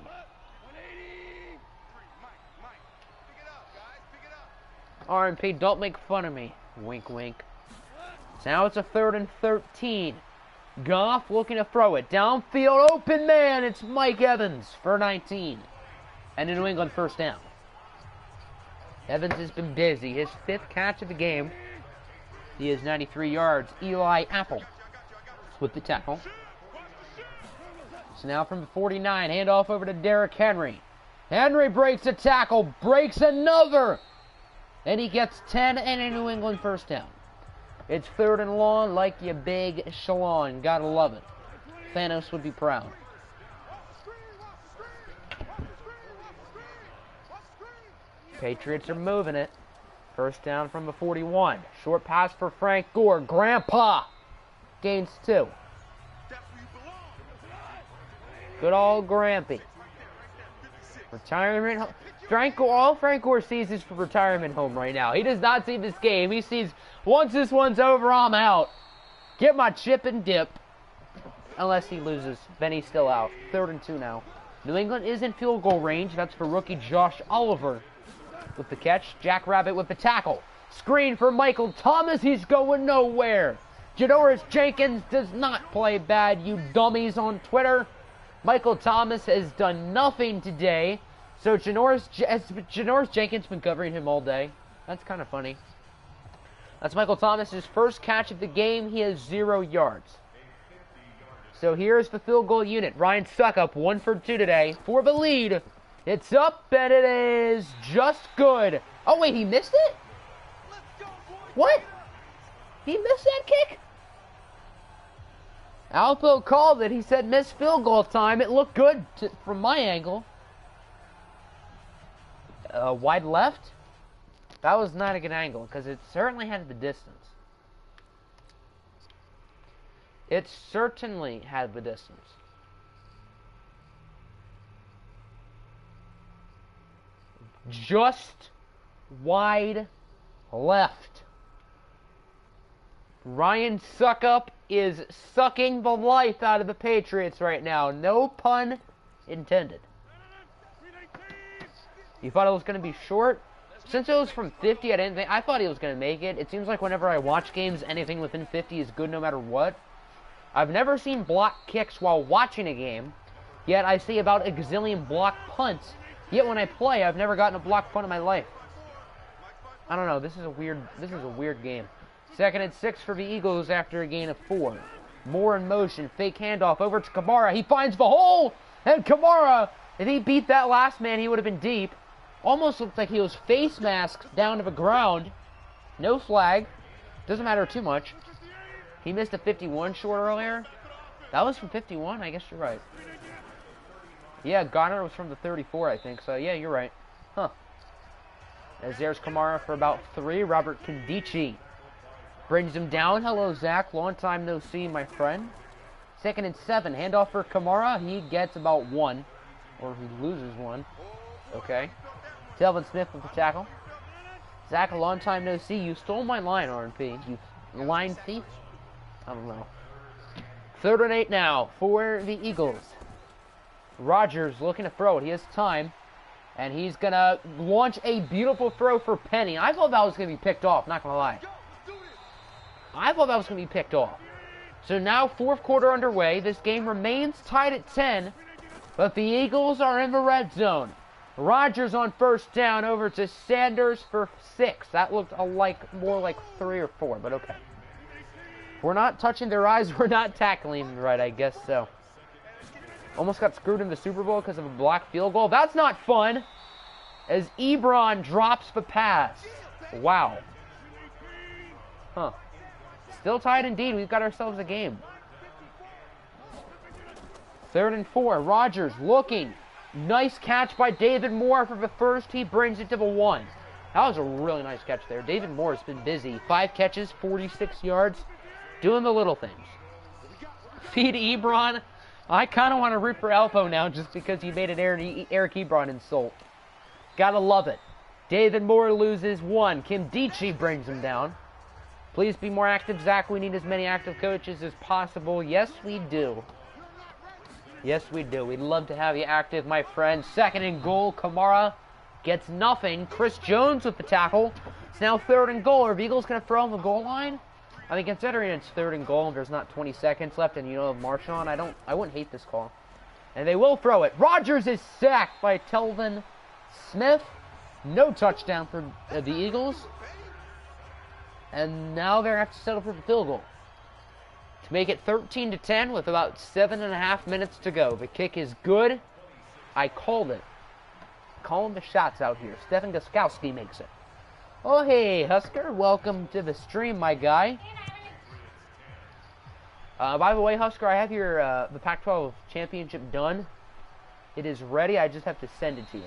R&P, don't make fun of me. Wink, wink. So now it's a 3rd and 13. Goff looking to throw it. Downfield, open man. It's Mike Evans for 19. And a New England first down. Evans has been busy. His 5th catch of the game. He has 93 yards. Eli Apple with the tackle. So now from the 49, handoff over to Derrick Henry. Henry breaks a tackle, breaks another. And he gets 10 and a New England first down. It's 3rd and long like you big Shalon. Gotta love it. Thanos would be proud. Patriots are moving it. First down from the 41. Short pass for Frank Gore. Grandpa gains 2. Good old Grampy. Retirement home. All Frank Gore sees is for retirement home right now. He does not see this game. He sees, once this one's over, I'm out. Get my chip and dip. Unless he loses. Then he's still out. 3rd and 2 now. New England is in field goal range. That's for rookie Josh Oliver with the catch. Jackrabbit with the tackle. Screen for Michael Thomas. He's going nowhere. Janoris Jenkins does not play bad, you dummies on Twitter. Michael Thomas has done nothing today. So Janoris Jenkins been covering him all day. That's kind of funny. That's Michael Thomas's first catch of the game. He has 0 yards. So here's the field goal unit. Ryan Suckup, 1 for 2 today for the lead. It's up, and it is just good. Oh, wait, he missed it? What? He missed that kick? Alpo called it. He said missed field goal time. It looked good from my angle. Wide left? That was not a good angle, because it certainly had the distance. It certainly had the distance. Just wide left. Ryan Suckup is sucking the life out of the Patriots right now. No pun intended. You thought it was going to be short? Since it was from 50, I thought he was going to make it. It seems like whenever I watch games, anything within 50 is good no matter what. I've never seen block kicks while watching a game, yet I see about a gazillion block punts. Yet when I play, I've never gotten a block punt in my life. I don't know. This is a weird game. 2nd and 6 for the Eagles after a gain of 4. Moore in motion. Fake handoff over to Kamara. He finds the hole, and Kamara, if he beat that last man, he would have been deep. Almost looked like he was face masked down to the ground. No flag. Doesn't matter too much. He missed a 51 short earlier. That was from 51? I guess you're right. Yeah, Goddard was from the 34, I think. So, yeah, you're right. Huh. As there's Kamara for about 3. Robert Kondichi brings him down. Hello, Zach. Long time no see, my friend. 2nd and 7. Handoff for Kamara. He gets about 1. Or he loses 1. Okay. Delvin Smith with the tackle. Zach, a long time no see. You stole my line, R&P. You line thief? I don't know. 3rd and 8 now for the Eagles. Rogers looking to throw it. He has time. And he's going to launch a beautiful throw for Penny. I thought that was going to be picked off, not going to lie. I thought that was going to be picked off. So now 4th quarter underway. This game remains tied at 10. But the Eagles are in the red zone. Rogers on 1st down over to Sanders for 6. That looked more like 3 or 4, but okay. If we're not touching their eyes, we're not tackling them right, I guess so. Almost got screwed in the Super Bowl because of a blocked field goal. That's not fun. As Ebron drops the pass. Wow. Huh. Still tied indeed. We've got ourselves a game. 3rd and 4. Rogers looking. Nice catch by David Moore for the first. He brings it to the 1. That was a really nice catch there. David Moore has been busy. 5 catches, 46 yards. Doing the little things. Feed Ebron. I kind of want to root for Alpo now just because he made an Eric Ebron insult. Gotta love it. David Moore loses 1. Kim Dichie brings him down. Please be more active, Zach. We need as many active coaches as possible. Yes, we do. Yes, we do. We'd love to have you active, my friend. 2nd and goal. Kamara gets nothing. Chris Jones with the tackle. It's now 3rd and goal. Are the Eagles going to throw on the goal line? I mean, considering it's 3rd and goal, there's not 20 seconds left, and you know Marshawn, I wouldn't hate this call. And they will throw it. Rogers is sacked by Telvin Smith. No touchdown for the Eagles. And now they're going to have to settle for the field goal to make it 13-10 with about 7.5 minutes to go. The kick is good. I called it. Calling the shots out here. Stefan Gostkowski makes it. Oh, hey, Husker. Welcome to the stream, my guy. By the way, Husker, I have your the Pac-12 championship done. It is ready. I just have to send it to you.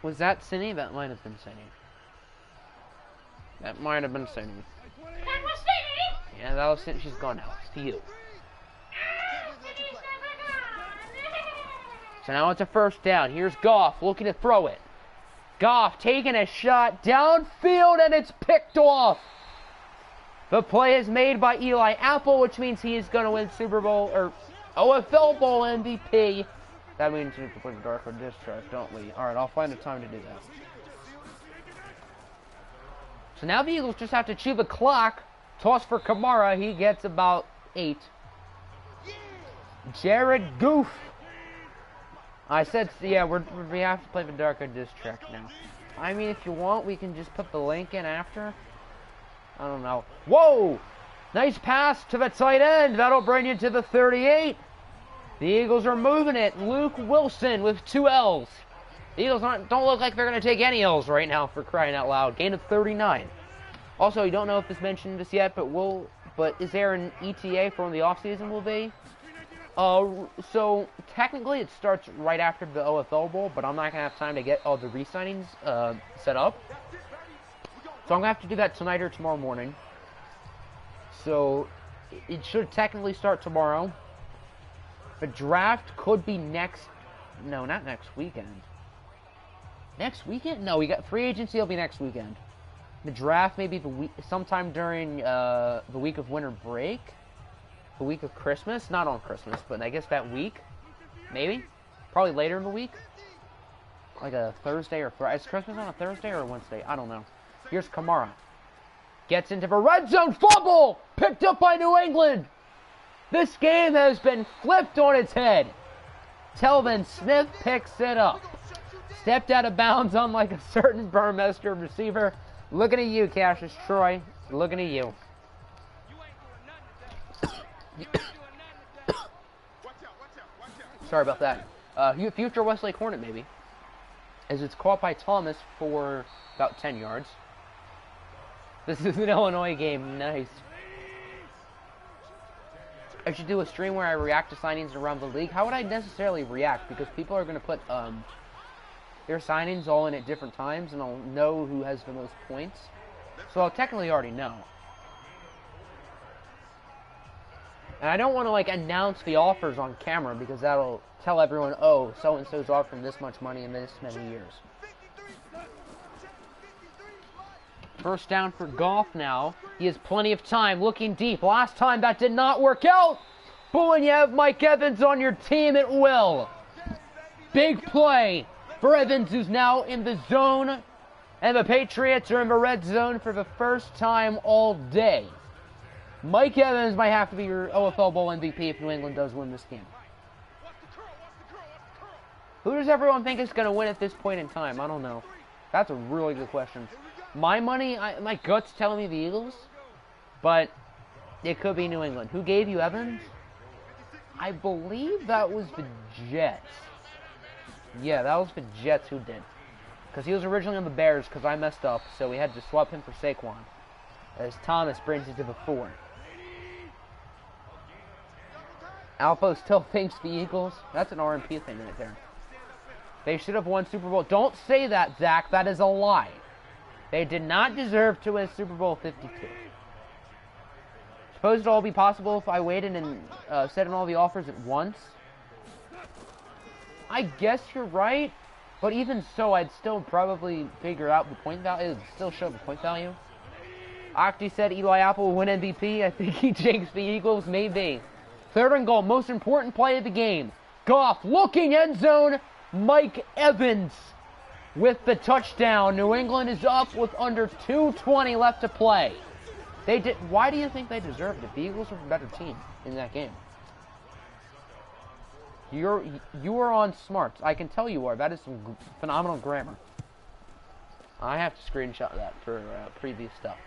Was that Cindy? That might have been Cindy. That might have been Cindy. That was Cindy! Yeah, that was Cindy. She's gone now. It's to you. So now it's a 1st down. Here's Goff looking to throw it. Goff taking a shot downfield, and it's picked off. The play is made by Eli Apple, which means he is going to win Super Bowl or OFL Bowl MVP. That means we have to play the dark or distrust, don't we? Alright, I'll find a time to do that. So now the Eagles just have to chew the clock. Toss for Kamara. He gets about 8. Jared Goof. I said, yeah, we have to play the dark or distract now. I mean, if you want, we can just put the link in after. I don't know. Whoa! Nice pass to the tight end. That'll bring you to the 38. The Eagles are moving it. Luke Wilson with 2 L's. The Eagles don't look like they're going to take any L's right now, for crying out loud. Gain of 39. Also, you don't know if this mentioned this yet, but is there an ETA for when the offseason will be? So technically it starts right after the OFL Bowl, but I'm not going to have time to get all the re-signings set up. So I'm going to have to do that tonight or tomorrow morning. So it should technically start tomorrow. The draft could be no, not next weekend. Next weekend? No, we got free agency will be next weekend. The draft maybe sometime during the week of winter break. The week of Christmas. Not on Christmas, but I guess that week. Maybe. Probably later in the week. Like a Thursday or Friday. Is Christmas on a Thursday or a Wednesday? I don't know. Here's Kamara. Gets into the red zone. Fumble! Picked up by New England. This game has been flipped on its head. Telvin Smith picks it up. Stepped out of bounds unlike a certain Burmester receiver. Looking at you, Cassius Troy. Looking at you. Sorry about that. Future Westlake Hornet, maybe. As it's caught by Thomas for about 10 yards. This is an Illinois game. Nice. I should do a stream where I react to signings around the league. How would I necessarily react? Because people are going to put their signings all in at different times, and I'll know who has the most points. So I'll technically already know. And I don't want to, like, announce the offers on camera because that'll tell everyone, oh, so-and-so's offering this much money in this many years. First down for Goff now. He has plenty of time, looking deep. Last time that did not work out. But when you have Mike Evans on your team, it will. Big play for Evans, who's now in the zone. And the Patriots are in the red zone for the first time all day. Mike Evans might have to be your OFL Bowl MVP if New England does win this game. Who does everyone think is going to win at this point in time? I don't know. That's a really good question. My money, my gut's telling me the Eagles, but it could be New England. Who gave you Evans? I believe that was the Jets. Yeah, that was the Jets who did. Because he was originally on the Bears because I messed up, so we had to swap him for Saquon. As Thomas brings it to the 4. Alpo still thinks the Eagles. That's an RMP thing right there. They should have won Super Bowl. Don't say that, Zach. That is a lie. They did not deserve to win Super Bowl 52. Suppose it'll all be possible if I waited and set in all the offers at once? I guess you're right. But even so, I'd still probably figure out the point value. It would still show the point value. Octi said Eli Apple will win MVP. I think he jinxed the Eagles. Maybe. 3rd and goal. Most important play of the game. Goff looking end zone. Mike Evans with the touchdown. New England is up with under 2:20 left to play. They did. Why do you think they deserved it? The Eagles were a better team in that game. You are on smarts. I can tell you are. That is some phenomenal grammar. I have to screenshot that for previous stuff.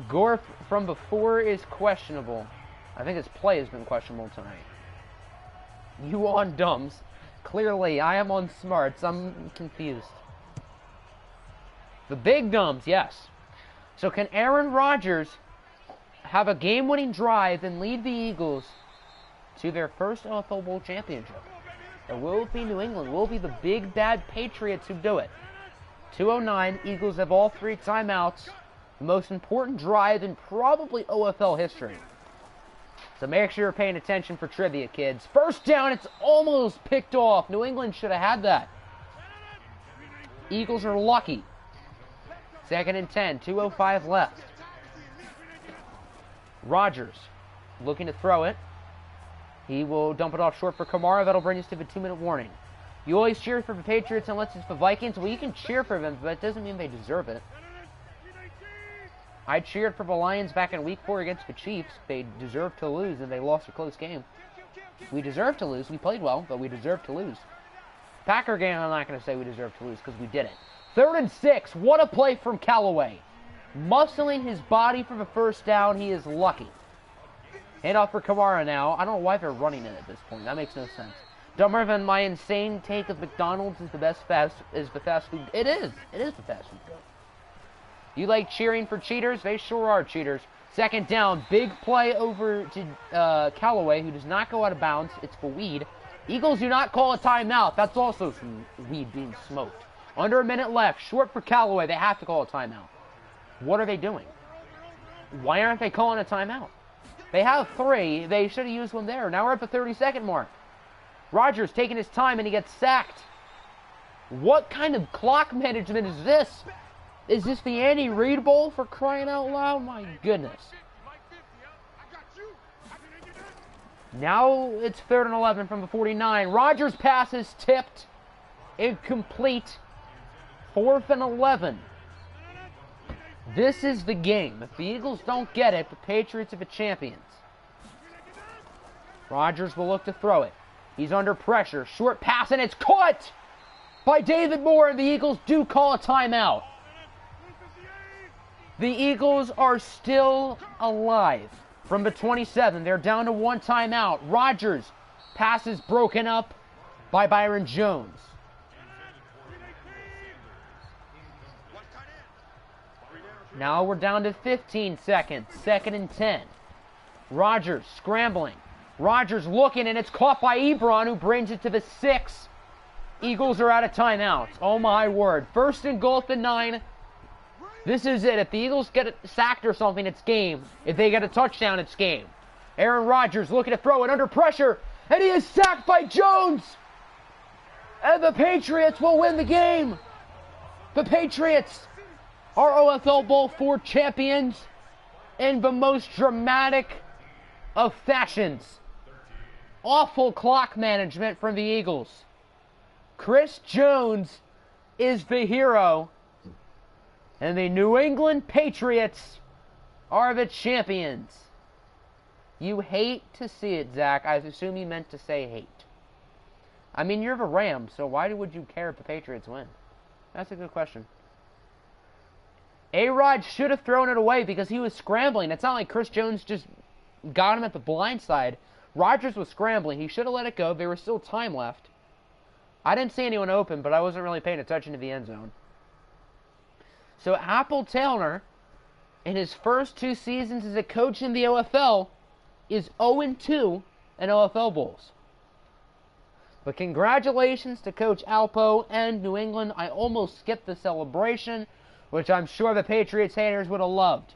Gorf from before is questionable. I think his play has been questionable tonight. You on dumbs. Clearly, I am on smarts. I'm confused. The big dumbs, yes. So can Aaron Rodgers have a game-winning drive and lead the Eagles to their first OFL Bowl championship? Or will it be New England? Will it be the big bad Patriots who do it? 2:09, Eagles have all 3 timeouts. The most important drive in probably OFL history. So make sure you're paying attention for trivia, kids. First down, it's almost picked off. New England should have had that. Eagles are lucky. 2nd and 10, 2:05 left. Rodgers looking to throw it. He will dump it off short for Kamara. That'll bring us to the 2-minute warning. You always cheer for the Patriots unless it's the Vikings. Well, you can cheer for them, but that doesn't mean they deserve it. I cheered for the Lions back in Week 4 against the Chiefs. They deserved to lose, and they lost a close game. We deserved to lose. We played well, but we deserved to lose. Packer game, I'm not going to say we deserved to lose because we didn't. 3rd and 6. What a play from Callaway. Muscling his body for the first down. He is lucky. Handoff for Kamara now. I don't know why they're running it at this point. That makes no sense. Dumber than my insane take of McDonald's is the fast food. It is. It is the fast food. You like cheering for cheaters? They sure are cheaters. 2nd down. Big play over to Callaway, who does not go out of bounds. It's for weed. Eagles do not call a timeout. That's also some weed being smoked. Under a minute left. Short for Callaway. They have to call a timeout. What are they doing? Why aren't they calling a timeout? They have 3. They should have used one there. Now we're at the 30-second mark. Rodgers taking his time, and he gets sacked. What kind of clock management is this? Is this the Andy Reid Bowl, for crying out loud? My goodness. Now it's 3rd and 11 from the 49. Rodgers' pass is tipped. Incomplete. 4th and 11. This is the game. If the Eagles don't get it, the Patriots are the champions. Rodgers will look to throw it. He's under pressure. Short pass, and it's caught by David Moore, and the Eagles do call a timeout. The Eagles are still alive. From the 27, they're down to 1 timeout. Rodgers, passes broken up by Byron Jones. Now we're down to 15 seconds. 2nd and 10. Rodgers scrambling. Rodgers looking, and it's caught by Ebron, who brings it to the 6. Eagles are out of timeouts. Oh my word. 1st and goal at the 9. This is it. If the Eagles get sacked or something, it's game. If they get a touchdown, it's game. Aaron Rodgers looking to throw it under pressure, and he is sacked by Jones. And the Patriots will win the game. The Patriots are OFL Bowl 4 champions in the most dramatic of fashions. Awful clock management from the Eagles. Chris Jones is the hero. And the New England Patriots are the champions. You hate to see it, Zach. I assume you meant to say hate. I mean, you're the Rams, so why would you care if the Patriots win? That's a good question. A-Rod should have thrown it away because he was scrambling. It's not like Chris Jones just got him at the blind side. Rodgers was scrambling. He should have let it go. There was still time left. I didn't see anyone open, but I wasn't really paying attention to the end zone. So Apple Taylor, in his first 2 seasons as a coach in the OFL, is 0-2 in OFL Bowls. But congratulations to Coach Alpo and New England. I almost skipped the celebration, which I'm sure the Patriots haters would have loved.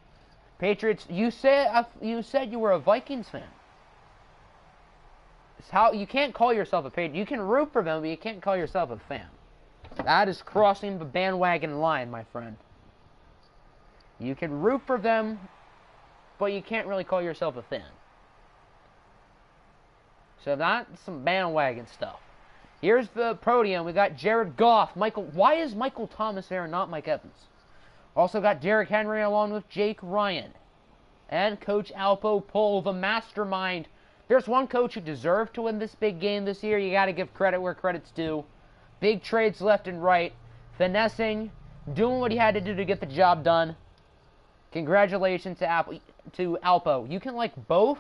Patriots, you said you were a Vikings fan. It's how you can't call yourself a Patriot. You can root for them, but you can't call yourself a fan. That is crossing the bandwagon line, my friend. You can root for them, but you can't really call yourself a fan. So that's some bandwagon stuff. Here's the podium. We got Jared Goff. Why is Michael Thomas there and not Mike Evans? Also got Derrick Henry along with Jake Ryan. And Coach Alpo Pohl, the mastermind. There's one coach who deserved to win this big game this year. You got to give credit where credit's due. Big trades left and right. Finessing. Doing what he had to do to get the job done. Congratulations to Alpo. You can like both,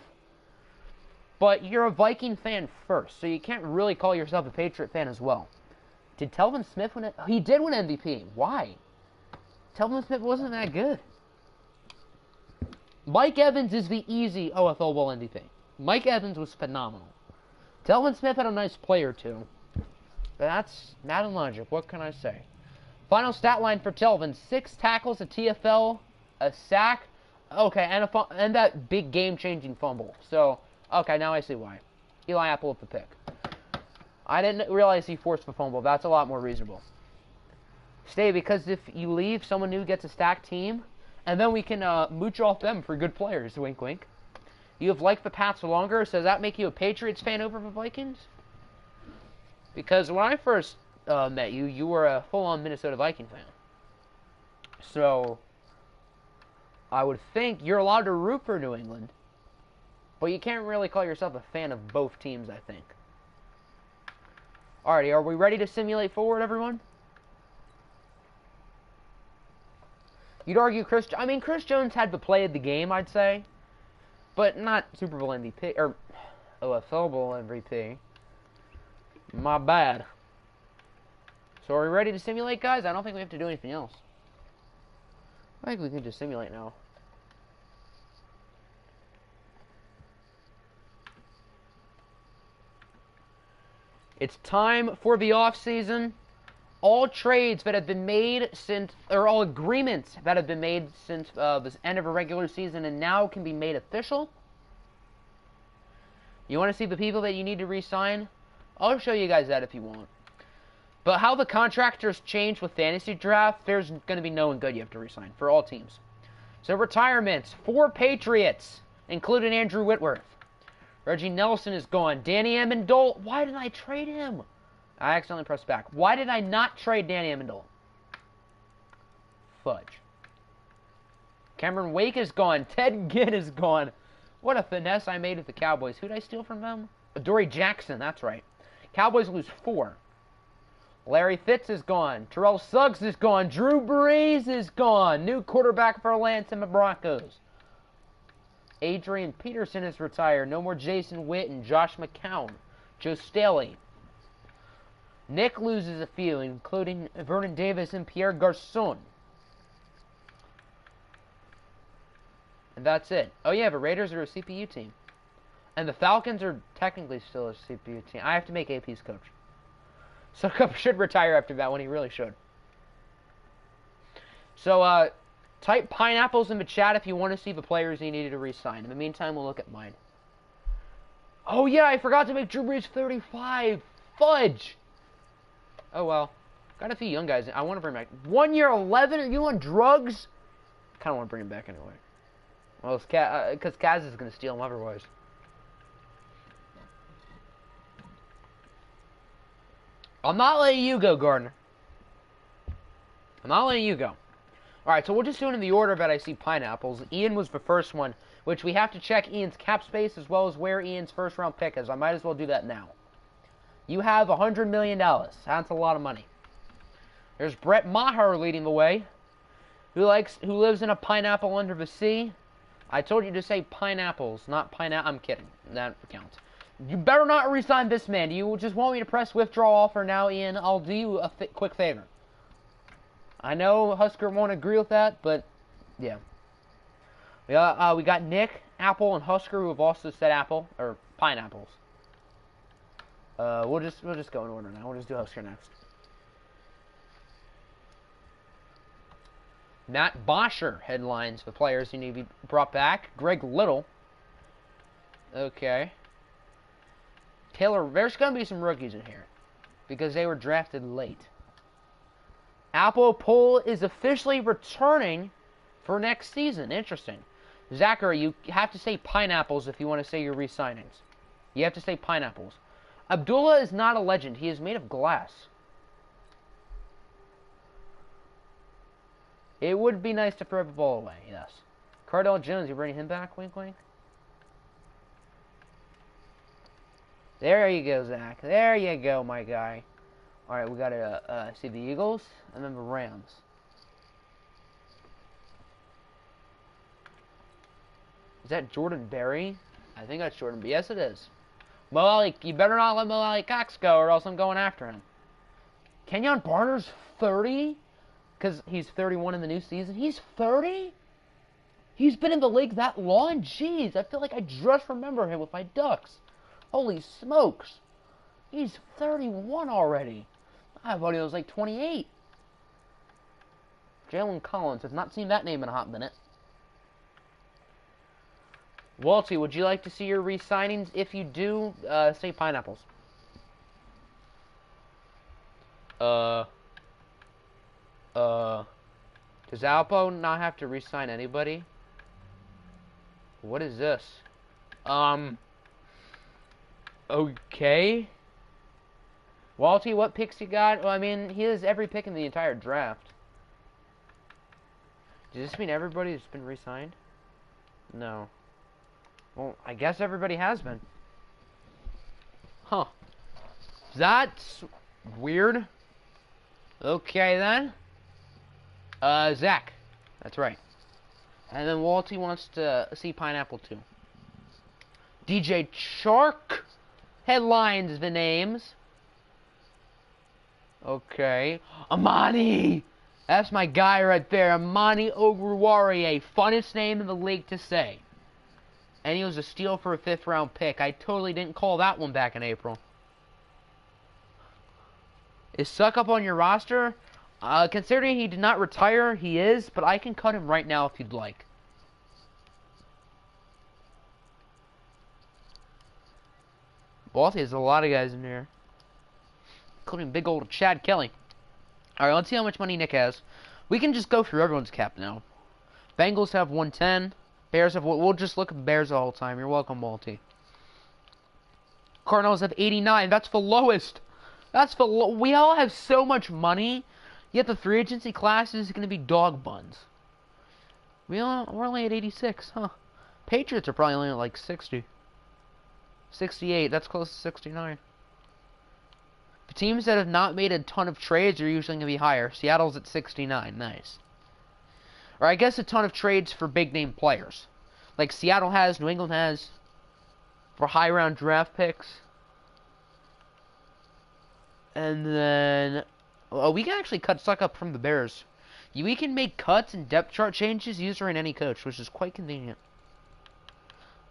but you're a Viking fan first, so you can't really call yourself a Patriot fan as well. Did Telvin Smith win it? He did win MVP. Why? Telvin Smith wasn't that good. Mike Evans is the easy OFL Bowl MVP. Mike Evans was phenomenal. Telvin Smith had a nice play or two. But that's Madden logic. What can I say? Final stat line for Telvin. 6 tackles, a TFL, a sack. Okay, and that big game-changing fumble. So, okay, now I see why. Eli Apple with the pick. I didn't realize he forced the fumble. That's a lot more reasonable. Stay, because if you leave, someone new gets a stacked team, and then we can mooch off them for good players. Wink, wink. You have liked the Pats longer, so does that make you a Patriots fan over the Vikings? Because when I first met you, you were a full-on Minnesota Viking fan. So, I would think you're allowed to root for New England, but you can't really call yourself a fan of both teams, I think. Alrighty, are we ready to simulate forward, everyone? You'd argue Chris Jones had the play of the game, I'd say, but not Super Bowl MVP, or OFL Bowl MVP. My bad. So are we ready to simulate, guys? I don't think we have to do anything else. I think we can just simulate now. It's time for the off-season. All trades that have been made since, or all agreements that have been made since the end of a regular season and now can be made official. You want to see the people that you need to re-sign? I'll show you guys that if you want. But how the contractors change with fantasy draft, there's going to be no one good you have to re-sign for all teams. So retirements, 4 Patriots, including Andrew Whitworth. Reggie Nelson is gone. Danny Amendola, why did I trade him? I accidentally pressed back. Why did I not trade Danny Amendola? Fudge. Cameron Wake is gone. Ted Ginn is gone. What a finesse I made with the Cowboys. Who did I steal from them? Adoree Jackson, that's right. Cowboys lose 4. Larry Fitz is gone. Terrell Suggs is gone. Drew Brees is gone. New quarterback for Lance and the Broncos. Adrian Peterson is retired. No more Jason Witt and Josh McCown. Joe Staley. Nick loses a few, including Vernon Davis and Pierre Garçon. And that's it. Oh yeah, the Raiders are a CPU team. And the Falcons are technically still a CPU team. I have to make AP's coach. So Cup should retire after that one. He really should. So, Type pineapples in the chat if you want to see the players you needed to re-sign. In the meantime, we'll look at mine. Oh yeah, I forgot to make Drew Brees 35. Fudge. Oh well. Got a few young guys. I want to bring back. 1 year 11? Are you on drugs? I kind of want to bring him back anyway. Well, because Kaz is going to steal him otherwise. I'm not letting you go, Gardner. I'm not letting you go. Alright, so we'll just do it in the order that I see pineapples. Ian was the first one, which we have to check Ian's cap space as well as where Ian's first round pick is. I might as well do that now. You have $100 million. That's a lot of money. There's Brett Maher leading the way, who lives in a pineapple under the sea. I told you to say pineapples, not pineapple. I'm kidding. That counts. You better not resign this man. Do you just want me to press withdraw offer now, Ian? I'll do you a quick favor. I know Husker won't agree with that, but yeah. We got Nick, Apple, and Husker who have also said apple or pineapples. We'll just go in order now. We'll just do Husker next. Matt Bosher headlines the players who need to be brought back. Greg Little. Okay. Taylor, there's going to be some rookies in here because they were drafted late. Apple Poll is officially returning for next season. Interesting. Zachary, you have to say pineapples if you want to say your re-signings. You have to say pineapples. Abdullah is not a legend. He is made of glass. It would be nice to throw the ball away, yes. Kerryon Johnson, you bring him back? Wink, wink. There you go, Zach. There you go, my guy. Alright, we gotta see the Eagles and then the Rams. Is that Jordan Berry? I think that's Jordan Berry. Yes, it is. You better not let Mo Cox go or else I'm going after him. Kenyon Barner's 30? Because he's 31 in the new season. He's 30? He's been in the league that long? Jeez, I feel like I just remember him with my Ducks. Holy smokes. He's 31 already. I thought he was like 28. Jalen Collins. Have not seen that name in a hot minute. Walty, would you like to see your re-signings? If you do, say pineapples. Does Alpo not have to re-sign anybody? What is this? Okay. Walty, what picks you got? Well, I mean, he has every pick in the entire draft. Does this mean everybody's been re-signed? No. Well, I guess everybody has been. Huh. That's weird. Okay, then. Zach. That's right. And then Walty wants to see pineapple, too. DJ Chark headlines the names. Okay. Amani! That's my guy right there. Amani Oguruwariye. Funnest name in the league to say. And he was a steal for a 5th round pick. I totally didn't call that one back in April. Is Suck up on your roster? Considering he did not retire, he is, but I can cut him right now if you'd like. Both, there's a lot of guys in there. Including big old Chad Kelly. Alright, let's see how much money Nick has. We can just go through everyone's cap now. Bengals have 110. Bears have... We'll just look at the Bears the whole time. You're welcome, Walty. Cardinals have 89. That's the lowest. That's the we all have so much money, yet the free agency class is going to be dog buns. We're only at 86, huh? Patriots are probably only at like 60. 68. That's close to 69. The teams that have not made a ton of trades are usually going to be higher. Seattle's at 69. Nice. Or I guess a ton of trades for big-name players. Like Seattle has, New England has. For high-round draft picks. And then... Well, we can actually cut Suck up from the Bears. We can make cuts and depth chart changes using any coach, which is quite convenient.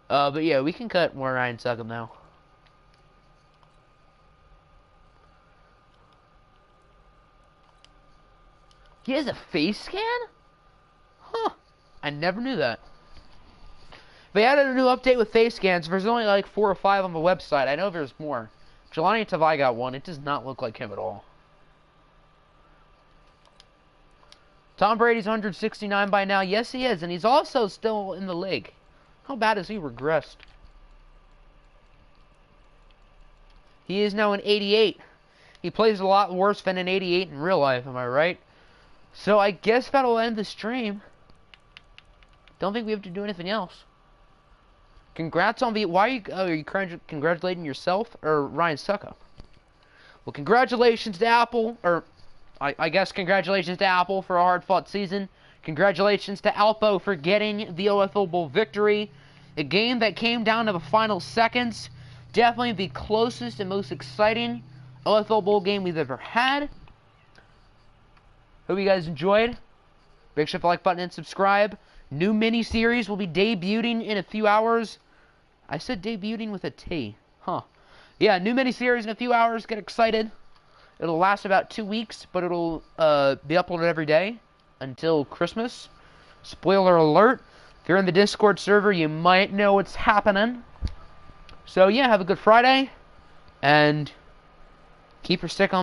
But yeah, we can cut Ryan Suckup now. He has a face scan? Huh. I never knew that. They added a new update with face scans. There's only like 4 or 5 on the website. I know there's more. Jelani Tavai got one. It does not look like him at all. Tom Brady's 169 by now. Yes, he is. And he's also still in the league. How bad has he regressed? He is now an 88. He plays a lot worse than an 88 in real life, am I right? So I guess that'll end the stream. Don't think we have to do anything else. Congrats on the... Why are you congratulating yourself or Ryan Suckup? Well, congratulations to Apple, or I guess congratulations to Apple for a hard-fought season. Congratulations to Alpo for getting the OFL Bowl victory. A game that came down to the final seconds. Definitely the closest and most exciting OFL Bowl game we've ever had. Hope you guys enjoyed. Make sure to hit the like button and subscribe. New mini-series will be debuting in a few hours. I said debuting with a T. Huh. Yeah, new mini-series in a few hours. Get excited. It'll last about 2 weeks, but it'll be uploaded every day until Christmas. Spoiler alert. If you're in the Discord server, you might know what's happening. So, yeah, have a good Friday. And keep your stick on